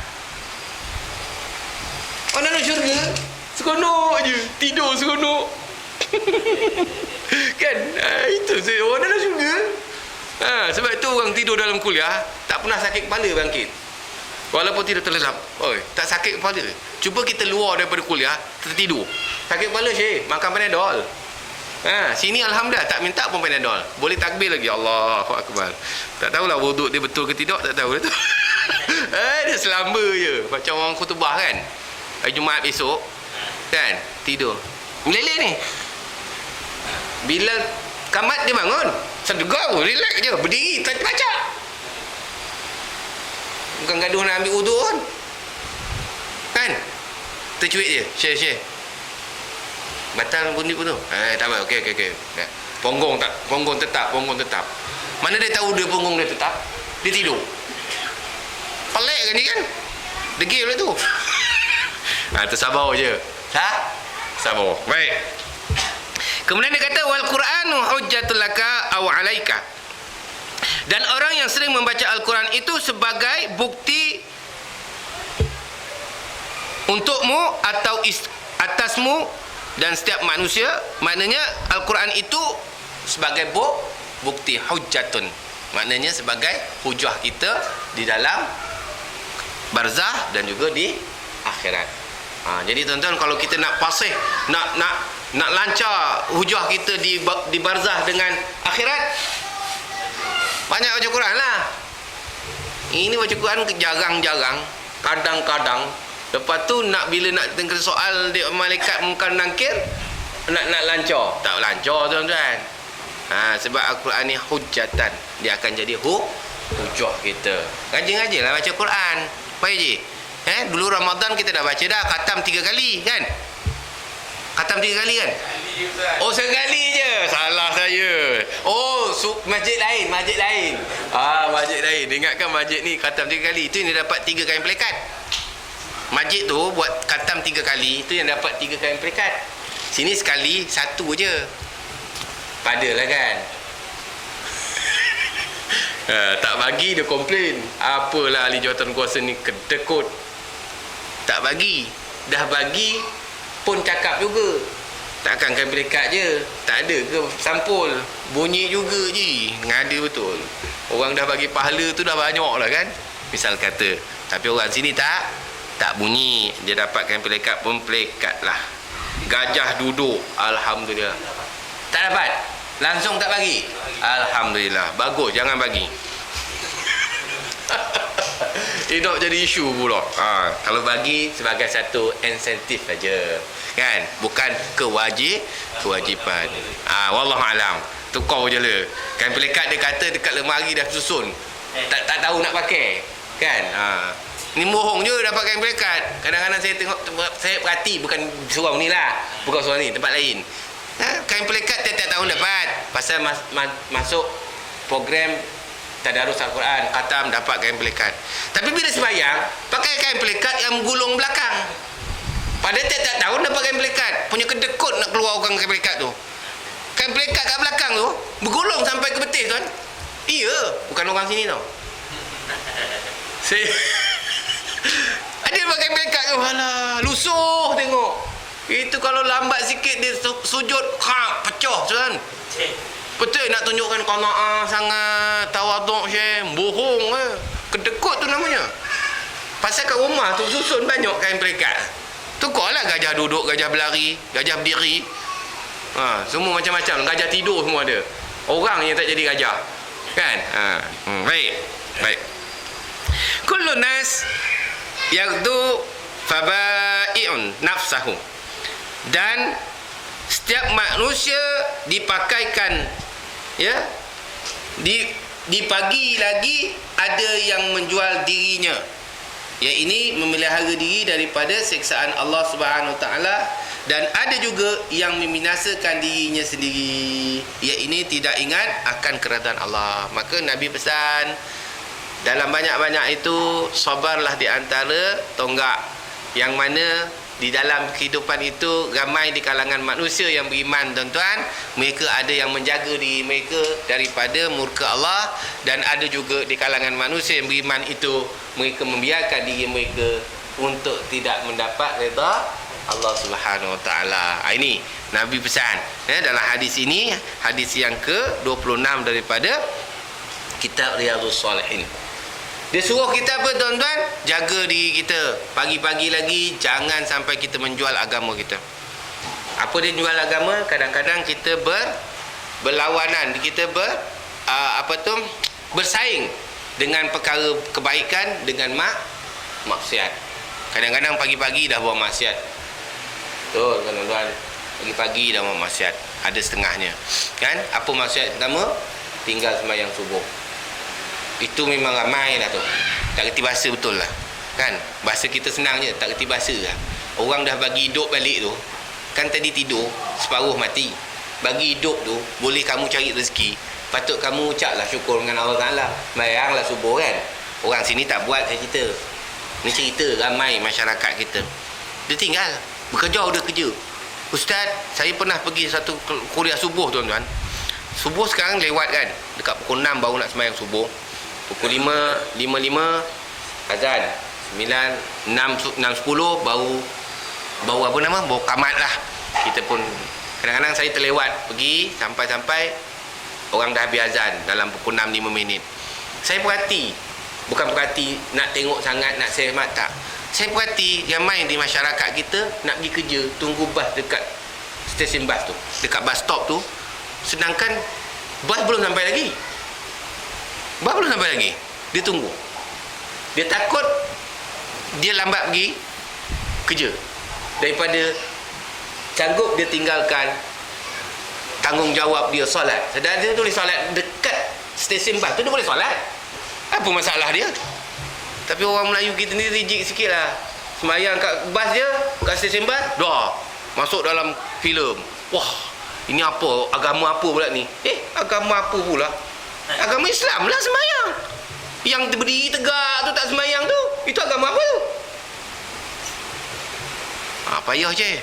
Orang dalam syurga seronok je, tidur seronok. Kan? Itu orang dalam syurga. Sebab itu orang tidur dalam kuliah tak pernah sakit kepala bangkit. Walaupun tidur terlelap. Tak sakit kepala. Cuba kita luar daripada kuliah, tertidur. Sakit kepala Syekh, makan Panadol. Sini alhamdulillah tak minta pun Panadol. Boleh takbir lagi, Allahu akbar. Tak tahulah wuduk dia betul ke tidak, tak tahu dah tu. Dia selamba je macam orang khutbah kan. Hari Jumaat besok kan, tidur meleleh ni. Bila kamat dia bangun, sedekah, relax je, berdiri tak baca. Bukan gaduh nak ambil wuduk kan. Kan? Tercuit je, Syekh. Batal bunyi pun tu. Tak apa, okey. Ponggong tetap. Mana dia tahu dia ponggong dia tetap? Dia tidur. Pelik kan ni kan? Degil lah tu. Tersabar je. Sabar. Baik. Kemudian dia kata wal Qur'anu hujjatul laka aw 'alaika. Dan orang yang sering membaca Al-Quran itu sebagai bukti untukmu atau atasmu dan setiap manusia. Maknanya Al-Quran itu sebagai bukti hujjatun. Maknanya sebagai hujah kita di dalam barzah dan juga di akhirat. Jadi tuan-tuan, kalau kita nak fasih, nak lancar hujah kita di barzah dengan akhirat, banyak baca Quran lah. Ini baca Quran jarang-jarang, kadang-kadang. Lepas tu bila nak tengok soal dia malaikat mungkar nangkir, nak lancar. Tak lancar tuan-tuan. Sebab Al-Quran ni hujatan. Dia akan jadi tujuh kita. Rajin-rajinlah baca Quran. Baik je. Dulu Ramadan kita dah baca dah khatam 3 kali kan? Khatam 3 kali kan? Oh, sekali je. Salah saya. Oh, masjid lain. Masjid lain. Ingatkan masjid ni khatam 3 kali. Itu yang dia dapat 3 kain pelekat. Masjid tu buat khatam 3 kali. Itu yang dapat 3 kain pelekat. Sini sekali 1 je. Padalah kan? Tak bagi dia komplain. Apalah ahli jawatan kuasa ni kedekut. Tak bagi. Dah bagi pun cakap juga. Takkan kain pelekat je. Tak ada ke sampul. Bunyi juga je. Ngada betul. Orang dah bagi pahala tu dah banyak lah kan. Misal kata. Tapi orang sini tak bunyi. Dia dapat kain pelekat pun pelekat lah. Gajah duduk. Alhamdulillah. Tak dapat. Langsung tak bagi. Alhamdulillah. Bagus. Jangan bagi. Ini nak jadi isu pula. Kalau bagi sebagai satu insentif saja. Kan? Bukan kewajipan. Wallahualam. Tukar je lah. Kain pelekat dia kata dekat lemari dah susun. Tak tahu nak pakai. Kan? Ni bohong je dapat kain pelekat. Kadang-kadang saya tengok, saya perhati. Bukan surau ni lah. Bukan surau ni. Tempat lain. Kain pelekat tiap-tiap tahun dapat. Pasal masuk program tadarus Al-Quran, khatam, dapat kain pelekat. Tapi bila sembahyang, pakai kain pelekat yang gulung belakang. Pada tiap-tiap tahun dapat kain pelekat. Punya kedekut nak keluar orang kain pelekat tu. Kain pelekat kat belakang tu bergulung sampai ke betis tuan. Iya, bukan orang sini tau. Ada pakai kain pelekat tu, alah, lusuh tengok. Itu kalau lambat sikit dia sujud, pecah tuan. Betul nak tunjukkan qanaah sangat, tawaduk Syekh, bohong ke. Kedekut tu namanya. Pasal kat rumah tu susun banyak kain pelekat. Tukarlah gajah duduk, gajah berlari, gajah berdiri. Semua macam-macam, gajah tidur semua ada. Orang yang tak jadi gajah. Kan? Baik. Kullu nas yaghdu fabai'un nafsahu. Dan setiap manusia dipakaikan, ya, di pagi lagi ada yang menjual dirinya, ya, ini memelihara diri daripada siksaan Allah Subhanahu Wa Taala, dan ada juga yang membinasakan dirinya sendiri, ya, ini tidak ingat akan keridaan Allah. Maka Nabi pesan dalam banyak-banyak itu, sabarlah di antara tonggak, yang mana di dalam kehidupan itu ramai di kalangan manusia yang beriman, tuan-tuan, mereka ada yang menjaga diri mereka daripada murka Allah, dan ada juga di kalangan manusia yang beriman itu mereka membiarkan diri mereka untuk tidak mendapat redha Allah Subhanahu Wa Taala. Ini Nabi pesan dalam hadis ini, hadis yang ke-26 daripada kitab Riyadhus Shalihin. Dia suruh kita apa, tuan-tuan? Jaga diri kita. Pagi-pagi lagi jangan sampai kita menjual agama kita. Apa dia jual agama? Kadang-kadang kita berlawanan, kita bersaing dengan perkara kebaikan dengan maksiat. Kadang-kadang pagi-pagi dah buat maksiat. Betul, tuan-tuan. Pagi-pagi dah buat maksiat. Ada setengahnya. Kan? Apa maksiat pertama? Tinggal sembahyang subuh. Itu memang ramai lah tu. Tak kerti bahasa betul lah. Kan? Bahasa kita senang je. Tak kerti bahasa lah. Orang dah bagi hidup balik tu. Kan tadi tidur, separuh mati. Bagi hidup tu, boleh kamu cari rezeki. Patut kamu ucaplah syukur dengan Allah Ta'ala. Bayanglah subuh kan. Orang sini tak buat, saya cerita. Ni cerita ramai masyarakat kita. Dia tinggal. Bekerja, udah kerja. Ustaz, saya pernah pergi satu kuliah subuh, tuan-tuan. Subuh sekarang lewat kan. Dekat pukul 6 baru nak sembahyang subuh. Pukul 5.55 azan. 6.10 baru apa nama? Baru kamat lah. Kita pun kadang-kadang saya terlewat pergi sampai orang dah habis azan dalam pukul 6.05 minit. Saya perhati, bukan perhati nak tengok sangat, nak semat tak. Saya perhati ramai di masyarakat kita nak pergi kerja, tunggu bas dekat stesen bas tu, dekat bus stop tu. Sedangkan bas belum sampai lagi. Bas belum sampai lagi. Dia tunggu. Dia takut dia lambat pergi kerja. Daripada sanggup dia tinggalkan tanggungjawab dia solat. Sedangkan dia tulis solat dekat stesen bas tu, dia boleh solat. Apa masalah dia? Tapi orang Melayu kita ni rigid sikit lah. Semayang kat bas je, kat stesen bas, dah masuk dalam filem. Wah, ini apa? Agama apa pula ni? Agama apa pula? Agama Islam lah semayang. Yang berdiri tegak tu tak semayang tu, itu agama apa tu? Payah je.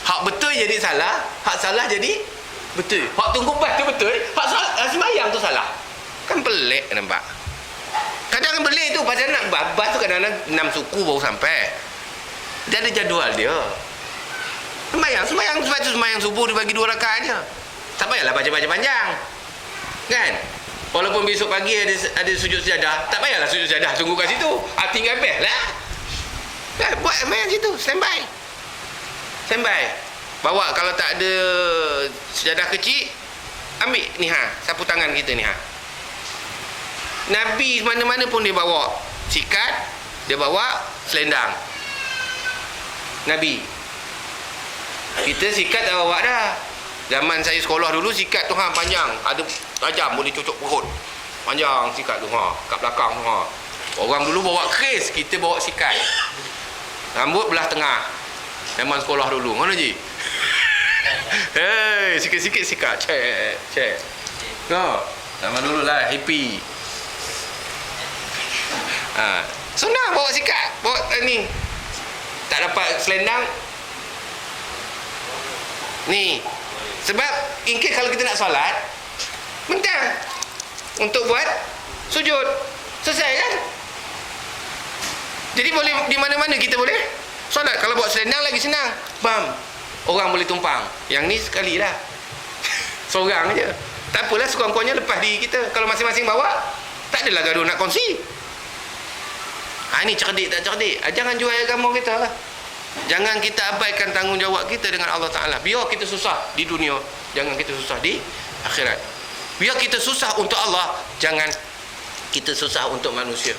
Hak betul jadi salah, hak salah jadi betul. Hak tunggu bas tu betul, hak semayang tu salah. Kan pelik nampak. Kadang pelik tu pasal nak bas tu kadang-kadang 6 suku baru sampai. Dia ada jadual dia. Semayang sebab tu semayang subuh dibagi 2 rakaat je. Tak payahlah baca-baca panjang. Kan? Walaupun besok pagi ada sujud sejadah, tak payahlah sujud sejadah tunggu kat situ. Tinggal best lah. Buat main situ, standby. Bawa kalau tak ada sejadah kecil, ambil ni sapu tangan kita ni Nabi mana-mana pun dia bawa sikat, dia bawa selendang. Nabi. Kita sikat dah bawa dah. Zaman saya sekolah dulu sikat tu panjang, ada tajam boleh cocok perut. Panjang sikat tu kat belakang tu Orang dulu bawa keris, kita bawa sikat. Rambut belah tengah. Zaman sekolah dulu. Mana je? Hei, sikit-sikit sikat. Cek. Zaman dulu lah hippie. Senang bawa sikat. Bawa ni. Tak dapat selendang. Ni. Sebab ingkit kalau kita nak solat, bentar untuk buat sujud. Selesai kan? Jadi boleh di mana-mana kita boleh solat. Kalau bawa selendang lagi senang. Orang boleh tumpang. Yang ni sekali lah. Seorang aja. Tak apalah, sekurang-kurangnya lepas diri kita. Kalau masing-masing bawa, tak adalah gaduh nak kongsi. Ini cerdik tak cerdik. Jangan jual agama kita lah. Jangan kita abaikan tanggungjawab kita dengan Allah Ta'ala. Biar kita susah di dunia, jangan kita susah di akhirat. Biar kita susah untuk Allah, jangan kita susah untuk manusia.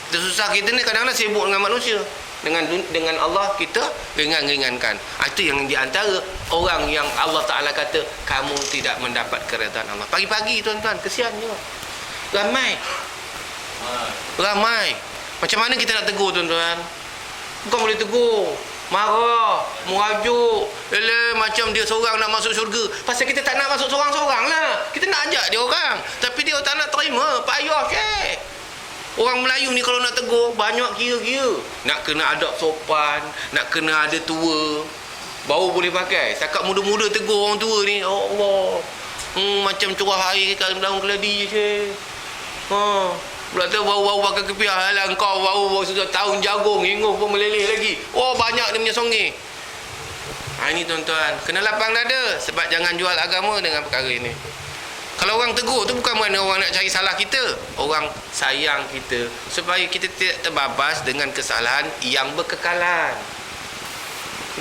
Kita susah, kita ni kadang-kadang sibuk dengan manusia. Dengan Allah kita ringan-ringankan. Itu yang diantara orang yang Allah Ta'ala kata kamu tidak mendapat keredaan Allah. Pagi-pagi tuan-tuan, kesian je. Ramai. Macam mana kita nak tegur tuan-tuan? Bukan boleh tegur, marah, merajuk. Macam dia seorang nak masuk syurga. Pasal kita tak nak masuk seorang-seorang lah. Kita nak ajak dia orang, tapi dia tak nak terima. Payah Syekh. Orang Melayu ni kalau nak tegur, banyak kira-kira. Nak kena adab sopan, nak kena ada tua, baru boleh pakai. Setakat muda-muda tegur orang tua ni, oh Allah, macam curah air kat daun keladi je Syekh. Pula tu baru pakai kepiah. Alah kau baru sudah tahun jagung, hinguh pun meleleh lagi. Banyak dia punya songgih. Ini tuan-tuan, kena lapang dada. Sebab jangan jual agama dengan perkara ini. Kalau orang tegur tu bukan mana orang nak cari salah kita. Orang sayang kita supaya kita tidak terbabas dengan kesalahan yang berkekalan.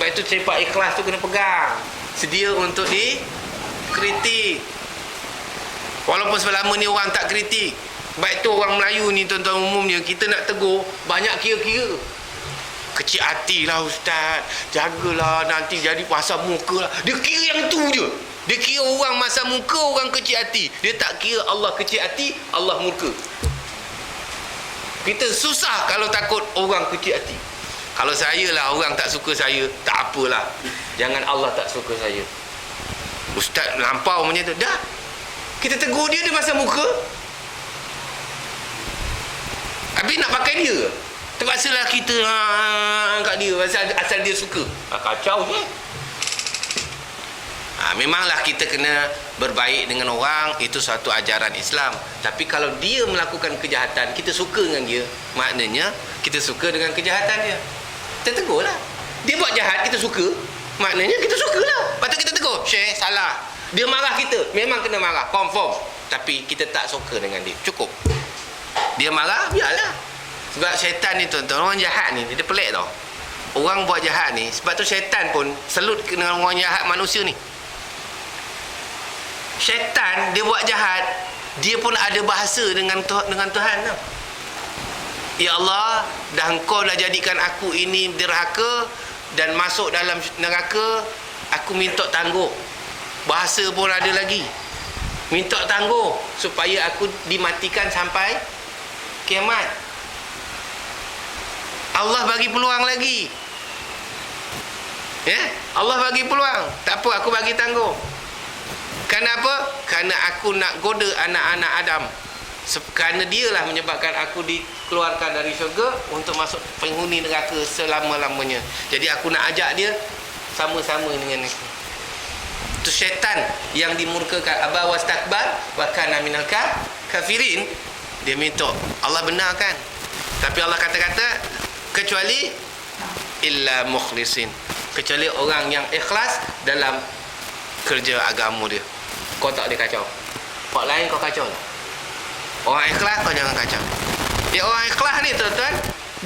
Sebab itu sepak ikhlas tu kena pegang. Sedia untuk dikritik. Walaupun selama ni orang tak kritik. Baik tu orang Melayu ni tuan-tuan, umumnya kita nak tegur banyak kira-kira. Kecil hati lah ustaz, jagalah nanti jadi pasal muka lah. Dia kira yang tu je. Dia kira orang masa muka, orang kecil hati. Dia tak kira Allah kecil hati, Allah murka. Kita susah kalau takut orang kecil hati. Kalau saya lah orang tak suka saya, tak apalah, jangan Allah tak suka saya. Ustaz lampau macam tu. Dah, kita tegur dia masa muka. Habis nak pakai dia, terpaksalah kita kat dia asal dia suka. Kacau je. Memanglah kita kena berbaik dengan orang, itu satu ajaran Islam. Tapi kalau dia melakukan kejahatan, kita suka dengan dia, maknanya kita suka dengan kejahatan dia. Kita tegur lah. Dia buat jahat, kita suka, maknanya kita suka lah. Patut kita tegur, Syekh salah. Dia marah kita, memang kena marah, confirm. Tapi kita tak suka dengan dia, cukup. Dia marah, biarlah. Sebab syaitan ni tuan-tuan, orang jahat ni, dia pelik tau. Orang buat jahat ni, sebab tu syaitan pun selut dengan orang jahat manusia ni. Syaitan, dia buat jahat, dia pun ada bahasa dengan Tuhan tau. Ya Allah, dah engkau dah jadikan aku ini derhaka dan masuk dalam neraka, aku minta tangguh. Bahasa pun ada lagi. Minta tangguh supaya aku dimatikan sampai kiamat. Allah bagi peluang lagi. Ya, Allah bagi peluang. Tak apa, aku bagi tanggung. Kenapa? Kerana aku nak goda anak-anak Adam. Kerana dialah menyebabkan aku dikeluarkan dari syurga untuk masuk penghuni neraka selama-lamanya. Jadi aku nak ajak dia sama-sama dengan aku. Itu syaitan yang dimurkakan. Aba wastakbar wa kana minal kafirin. Dia minta Allah benarkan. Tapi Allah kata-kata kecuali illa mukhlisin, kecuali orang yang ikhlas dalam kerja agama dia. Kau tak boleh kacau. Pak lain kau kacau tak? Orang ikhlas kau jangan kacau. Ya, orang ikhlas ni tuan-tuan,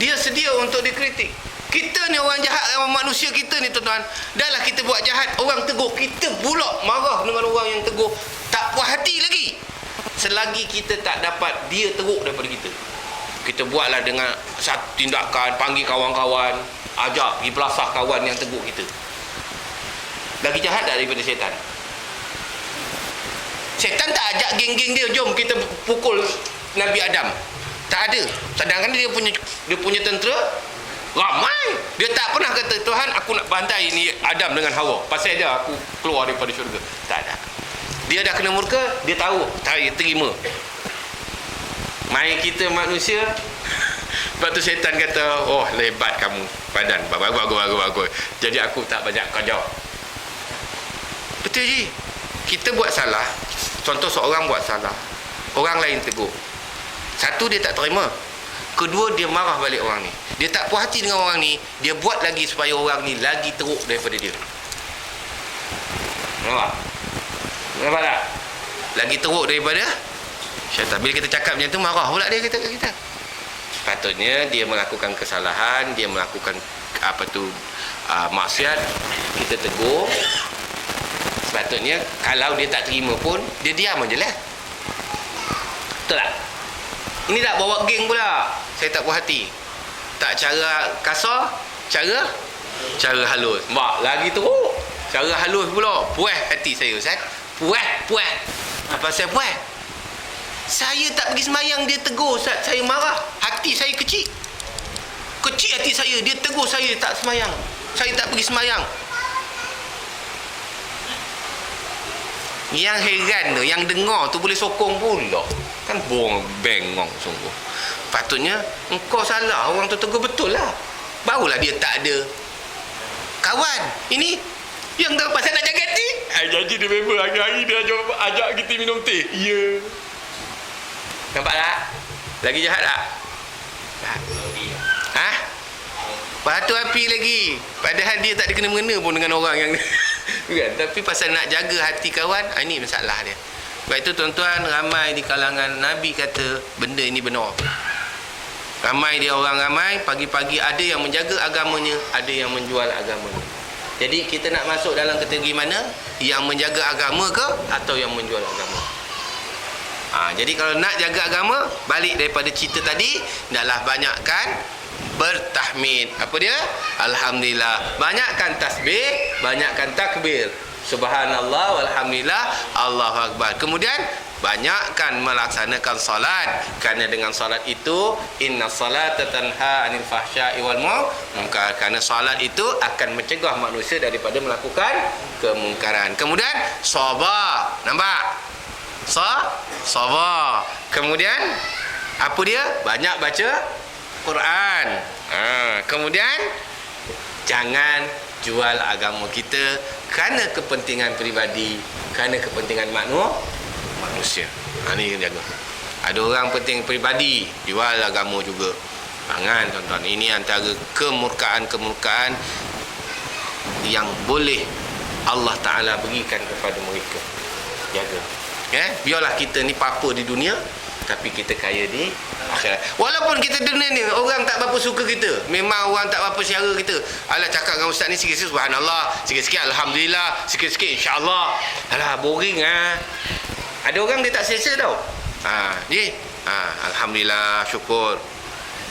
dia sedia untuk dikritik. Kita ni orang jahat, orang manusia kita ni tuan-tuan, dahlah kita buat jahat, orang tegur, kita pula marah dengan orang yang tegur, tak puas hati lagi. Selagi kita tak dapat dia teruk daripada kita, kita buatlah dengan satu tindakan, panggil kawan-kawan, ajak pergi belasah kawan yang tegur kita. Lagi jahat tak daripada syaitan? Syaitan tak ajak geng-geng dia, jom kita pukul Nabi Adam. Tak ada. Sedangkan dia punya tentera ramai. Dia tak pernah kata, Tuhan aku nak bantai ni Adam dengan Hawa, pasal dia aku keluar daripada syurga. Tak ada. Dia dah kena murka, dia tahu, terima. Mai kita manusia. Lepas tu syaitan kata, oh lebat kamu badan, bagus. Jadi aku tak banyak kerja. Betul je. Kita buat salah. Contoh seorang buat salah, orang lain tegur. Satu, dia tak terima. Kedua, dia marah balik orang ni. Dia tak puas hati dengan orang ni, dia buat lagi supaya orang ni lagi teruk daripada dia. Nampak tak? Lagi teruk daripada syaitan. Bila kita cakap macam tu, marah pula dia kata kat kita. Patutnya dia melakukan kesalahan, dia melakukan maksiat, kita tegur. Sepatutnya kalau dia tak terima pun, dia diam je lah. Betul tak? Ini tak bawa geng pula. Saya tak puas hati. Tak cara kasar, cara halus. Mak, lagi teruk. Cara halus pula. Puas hati saya, Ustaz. Puas. Apa saya puas? Saya tak pergi semayang, dia tegur, Ustaz. Saya marah. Hati saya kecil. Kecil hati saya. Dia tegur saya tak semayang. Saya tak pergi semayang. Yang heran tu, yang dengar tu boleh sokong pula. Kan bengong sungguh. Patutnya engkau salah, orang tu tegur betul lah. Barulah dia tak ada kawan. Ini yang tahu pasal nak jaga hati. Janji dia member hari-hari dia ajak kita minum teh. Ya. Nampak tak? Lagi jahat tak? Ha? Batu api lagi. Padahal dia tak ada kena-mengena pun dengan orang yang kan? Tapi pasal nak jaga hati kawan, ini masalah dia. Sebab itu tuan-tuan, ramai di kalangan Nabi kata benda ini benar. Ramai dia orang ramai, pagi-pagi ada yang menjaga agamanya, ada yang menjual agamanya. Jadi kita nak masuk dalam kategori mana? Yang menjaga agama ke atau yang menjual agama? Jadi kalau nak jaga agama, balik daripada cerita tadi, hendaklah banyakkan bertahmid. Apa dia? Alhamdulillah. Banyakkan tasbih, banyakkan takbir. Subhanallah walhamdulillah, Allahu akbar. Kemudian banyakkan melaksanakan salat, kerana dengan salat itu inna salata tanha 'anil fahsya'i wal munkar. Kerana salat itu akan mencegah manusia daripada melakukan kemungkaran. Kemudian sabar. Nampak? Sabar. Kemudian apa dia? Banyak baca Quran. Kemudian jangan jual agama kita kerana kepentingan peribadi, kerana kepentingan manusia. Ini jaga. Ada orang penting peribadi, jual agama juga. Jangan tuan-tuan. Ini antara kemurkaan yang boleh Allah Ta'ala berikan kepada mereka. Jaga. Biarlah kita ni papa di dunia, tapi kita kaya di akhirat. Walaupun kita dunia ni orang tak berapa suka kita, memang orang tak berapa syara kita. Alah cakap dengan ustaz ni sikit-sikit subhanallah, sikit-sikit alhamdulillah, sikit-sikit insya-Allah. Alah boring ah. Ada orang dia tak selesa tau. Alhamdulillah, syukur.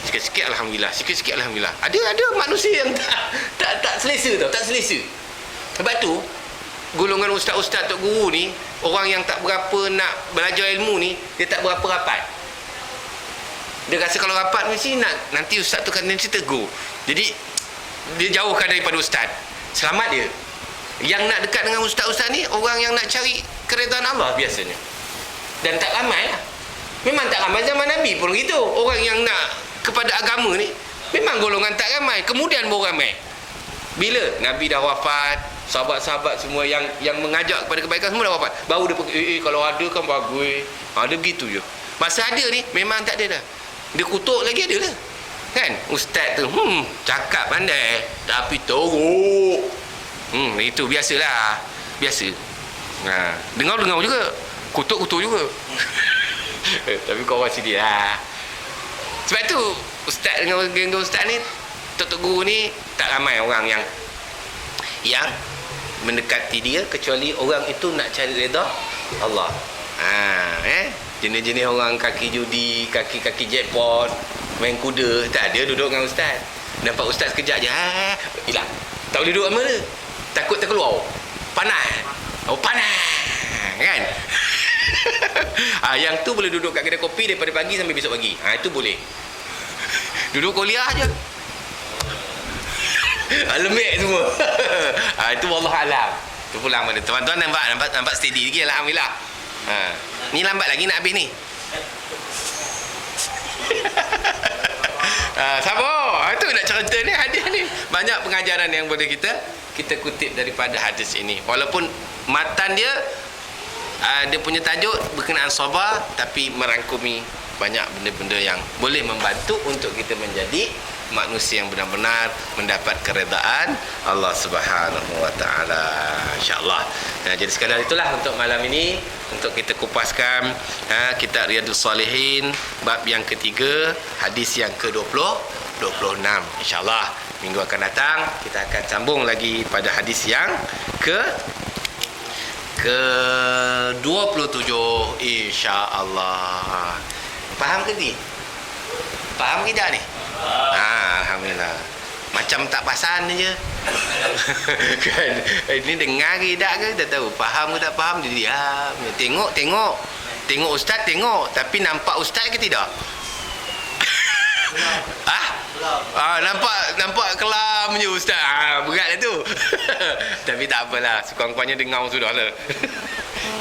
Sikit-sikit alhamdulillah, sikit-sikit alhamdulillah. Ada manusia yang tak selesa tau, tak selesa. Sebab tu golongan ustaz-ustaz tok guru ni, orang yang tak berapa nak belajar ilmu ni, dia tak berapa rapat. Dia rasa kalau rapat mesti nanti ustaz tu kan nanti tegur. Jadi dia jauhkan daripada ustaz. Selamat dia. Yang nak dekat dengan ustaz-ustaz ni orang yang nak cari keredaan Allah biasanya. Dan tak ramai lah. Memang tak ramai, zaman Nabi pun gitu. Orang yang nak kepada agama ni memang golongan tak ramai, kemudian baru ramai. Bila Nabi dah wafat, sahabat-sahabat semua yang mengajak kepada kebaikan semua dah wafat, baru dia pergi, kalau ada kan bagus. Dia begitu je. Masa ada ni memang tak ada dah. Dia kutuk lagi ada lah. Kan? Ustaz tu cakap pandai tapi teruk. Itu biasalah. Biasa. Dengar-dengar juga. Kutuk-kutuk juga. Tapi kau orang sini lah. Sebab tu ustaz dengan ustaz ni, tok guru ni tak ramai orang yang mendekati dia, kecuali orang itu nak cari redha Allah. Jenis-jenis orang kaki judi, kaki jackpot, main kuda, tak ada duduk dengan ustaz. Nampak ustaz sekejap je, hilang. Tak boleh duduk sama dia. Takut terkeluar. Panas. Panas. Kan? Yang tu boleh duduk kat kedai kopi daripada pagi sampai besok pagi. Itu boleh. Duduk kuliah je. Lembik semua. Itu wallah alam. Tu pulang pada tuan-tuan nampak steady lagi, alhamdulillah. Ni lambat lagi nak habis ni. Sabar. Itu nak cerita ni, hadis ni. Banyak pengajaran yang boleh kita kutip daripada hadis ini. Walaupun matan dia punya tajuk berkenaan sabar, tapi merangkumi banyak benda-benda yang boleh membantu untuk kita menjadi manusia yang benar-benar mendapat keredaan Allah Subhanahu wa taala, insyaallah. Jadi sekadar itulah untuk malam ini, untuk kita kupaskan kitab Riyadhus Shalihin bab yang ketiga, hadis yang ke-26. Insyaallah minggu akan datang kita akan sambung lagi pada hadis yang ke-27 insya-Allah. Faham ke ni? Faham ke tak ni? Alhamdulillah. Macam tak pasan je. Kan? Ini dengar ke tak ke? Tak tahu. Faham ke tak faham? Dia diam. Tengok. Tengok ustaz, tengok. Tapi nampak ustaz ke tidak? Nampak kelam je ustaz. Berat lah tu. Tapi tak apalah, sekurang-kurangnya dengar sudah lah.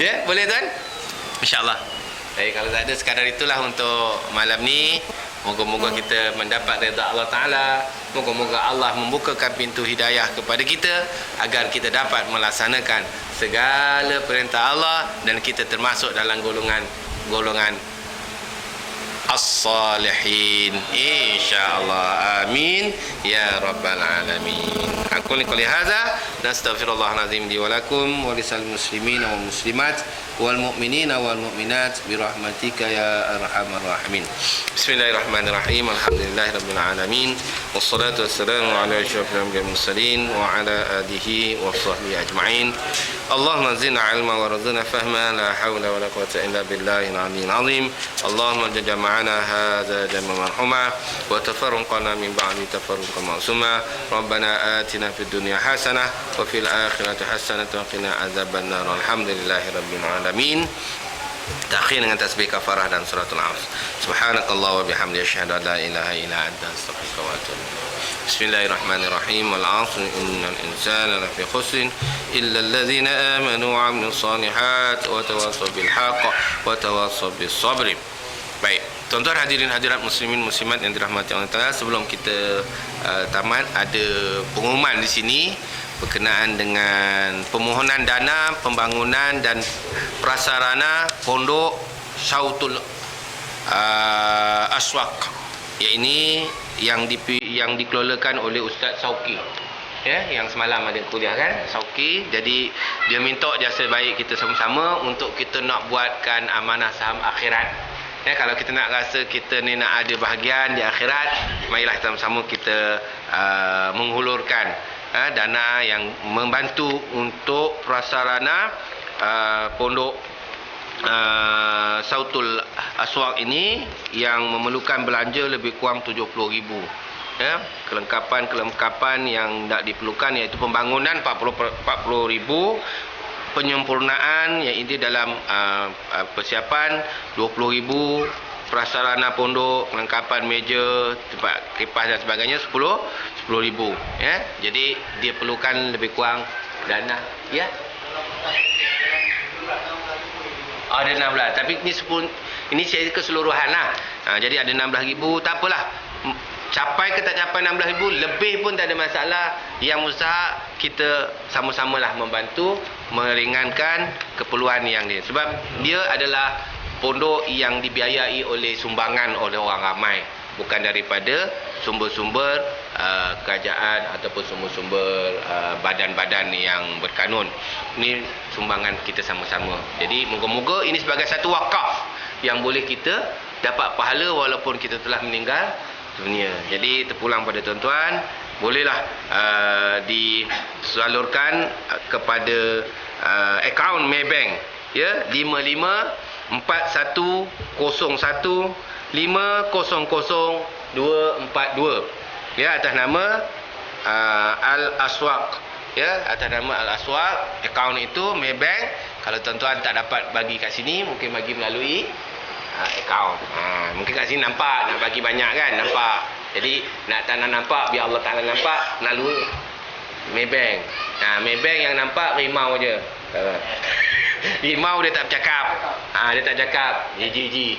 Ya, boleh tuan? InsyaAllah. Jadi kalau tak ada, sekadar itulah untuk malam ni. Moga-moga kita mendapat redha Allah Ta'ala. Moga-moga Allah membukakan pintu hidayah kepada kita, agar kita dapat melaksanakan segala perintah Allah, dan kita termasuk dalam golongan as-salihin, insyaallah. Amin ya rabbal alamin. Aku ni qouli hadza, nastaghfirullahal azim li wa lakum wa lisal muslimin wal muslimat wal mu'minina wal mu'minat bi rahmatika ya arhamar rahimin. Bismillahirrahmanirrahim. Alhamdulillahirabbil alamin. Wassalatu wassalamu ala asyrafil anbiya'i wal mursalin wa ala alihi wa sahbihi ajma'in. Allahumma zidna ilma warzuqna fahma, la haula wala quwwata illa billahil aliyyil azim. Allahumma jama'ana hadza jam'an marhuma wa tafarraqna min ba'di tafarruqan ma'suma. Rabbana atina fid dunya hasanah wa fil akhirati hasanah wa qina adzabannar. Alhamdulillahirabbil alamin. Takhir dengan tasbih kafarah dan suratul Asr. Subhanakallah wa bihamdihi asyhadu an la ilaha illa anta astaghfiruka wa atubu ilaik. Bismillahirrahmanirrahim. Wal 'asri innal insana lafi khusrin illa alladhina amanu wa 'amilus shalihat wa tawassaw bil haqq wa tawassaw bis sabr. Baik, tuan-tuan hadirin hadirat muslimin muslimat yang dirahmati Allah Taala, sebelum kita tamat, ada pengumuman di sini berkenaan dengan permohonan dana pembangunan dan prasarana pondok Sautul Aswaq, ini yang dikelolakan oleh Ustaz Sauki, ya, yang semalam ada kuliah kan, Sauki. Jadi dia minta jasa baik kita sama-sama untuk kita nak buatkan amanah saham akhirat. Ya, kalau kita nak rasa kita ni nak ada bahagian di akhirat, marilah sama-sama kita menghulurkan dana yang membantu untuk prasarana pondok Sautul Aswaq ini, yang memerlukan belanja lebih kurang 70,000. Ya, kelengkapan yang tak diperlukan iaitu pembangunan 40,000, penyempurnaan iaitu dalam persiapan 20,000, prasarana pondok, kelengkapan meja, tempat kipas dan sebagainya 10,000 ya. Jadi dia perlukan lebih kurang dana ya. Ada 16, tapi ini saya keseluruhan lah. Jadi ada 16,000, tak apalah. Capai ke tak capai 16,000, lebih pun tak ada masalah. Yang usaha kita sama-samalah membantu meringankan keperluan yang dia. Sebab dia adalah pondok yang dibiayai oleh sumbangan oleh orang ramai, bukan daripada sumber-sumber kerajaan ataupun sumber-sumber badan-badan yang berkanun. Ini sumbangan kita sama-sama. Jadi moga-moga ini sebagai satu wakaf yang boleh kita dapat pahala walaupun kita telah meninggal dunia. Jadi terpulang pada tuan-tuan, bolehlah disalurkan kepada akaun Maybank ya, 5541500242 ya, atas nama Al-Aswaq ya, atas nama Al-Aswaq. Akaun itu Maybank. Kalau tuan-tuan tak dapat bagi kat sini, mungkin bagi melalui akaun. Mungkin kat sini nampak nak bagi banyak kan, nampak. Jadi nak nampak, biar Allah Taala nampak, melalui Maybank. Maybank yang nampak rimau je. Rimau dia tak bercakap. Dia tak cakap. Ji.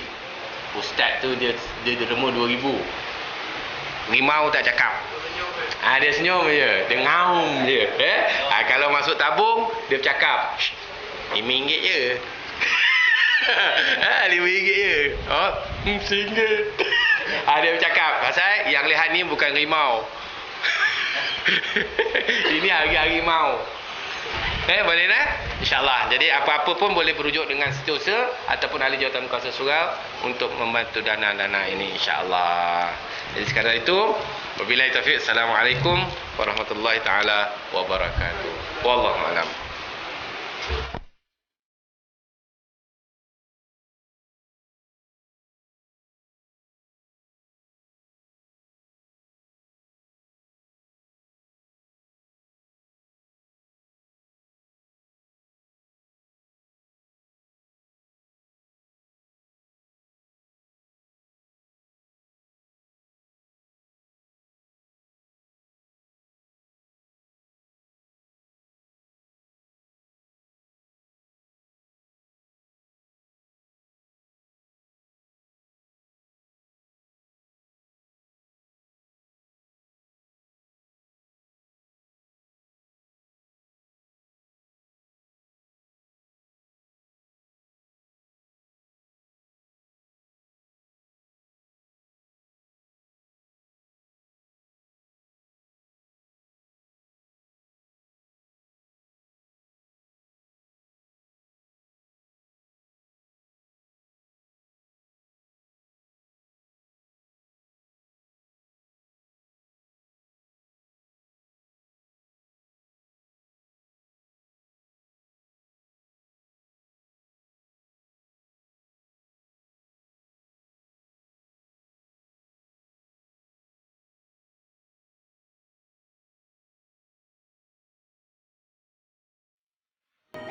Ustaz tu dia derma 2,000. Rimau tak cakap. Dia senyum je, dia ngaum je. Kalau masuk tabung, dia bercakap. RM5 je. RM5 je. RM1. Dia bercakap. Pasal yang lihat ni bukan rimau. Ini harimau. Boleh tak? InsyaAllah. Jadi apa-apa pun boleh berujuk dengan setiausaha ataupun ahli jawatan kuasa surau untuk membantu dana-dana ini, insyaAllah. Jadi sekadar itu, wabillahi taufiq. Assalamualaikum warahmatullahi taala wabarakatuh. Wallahu a'lam.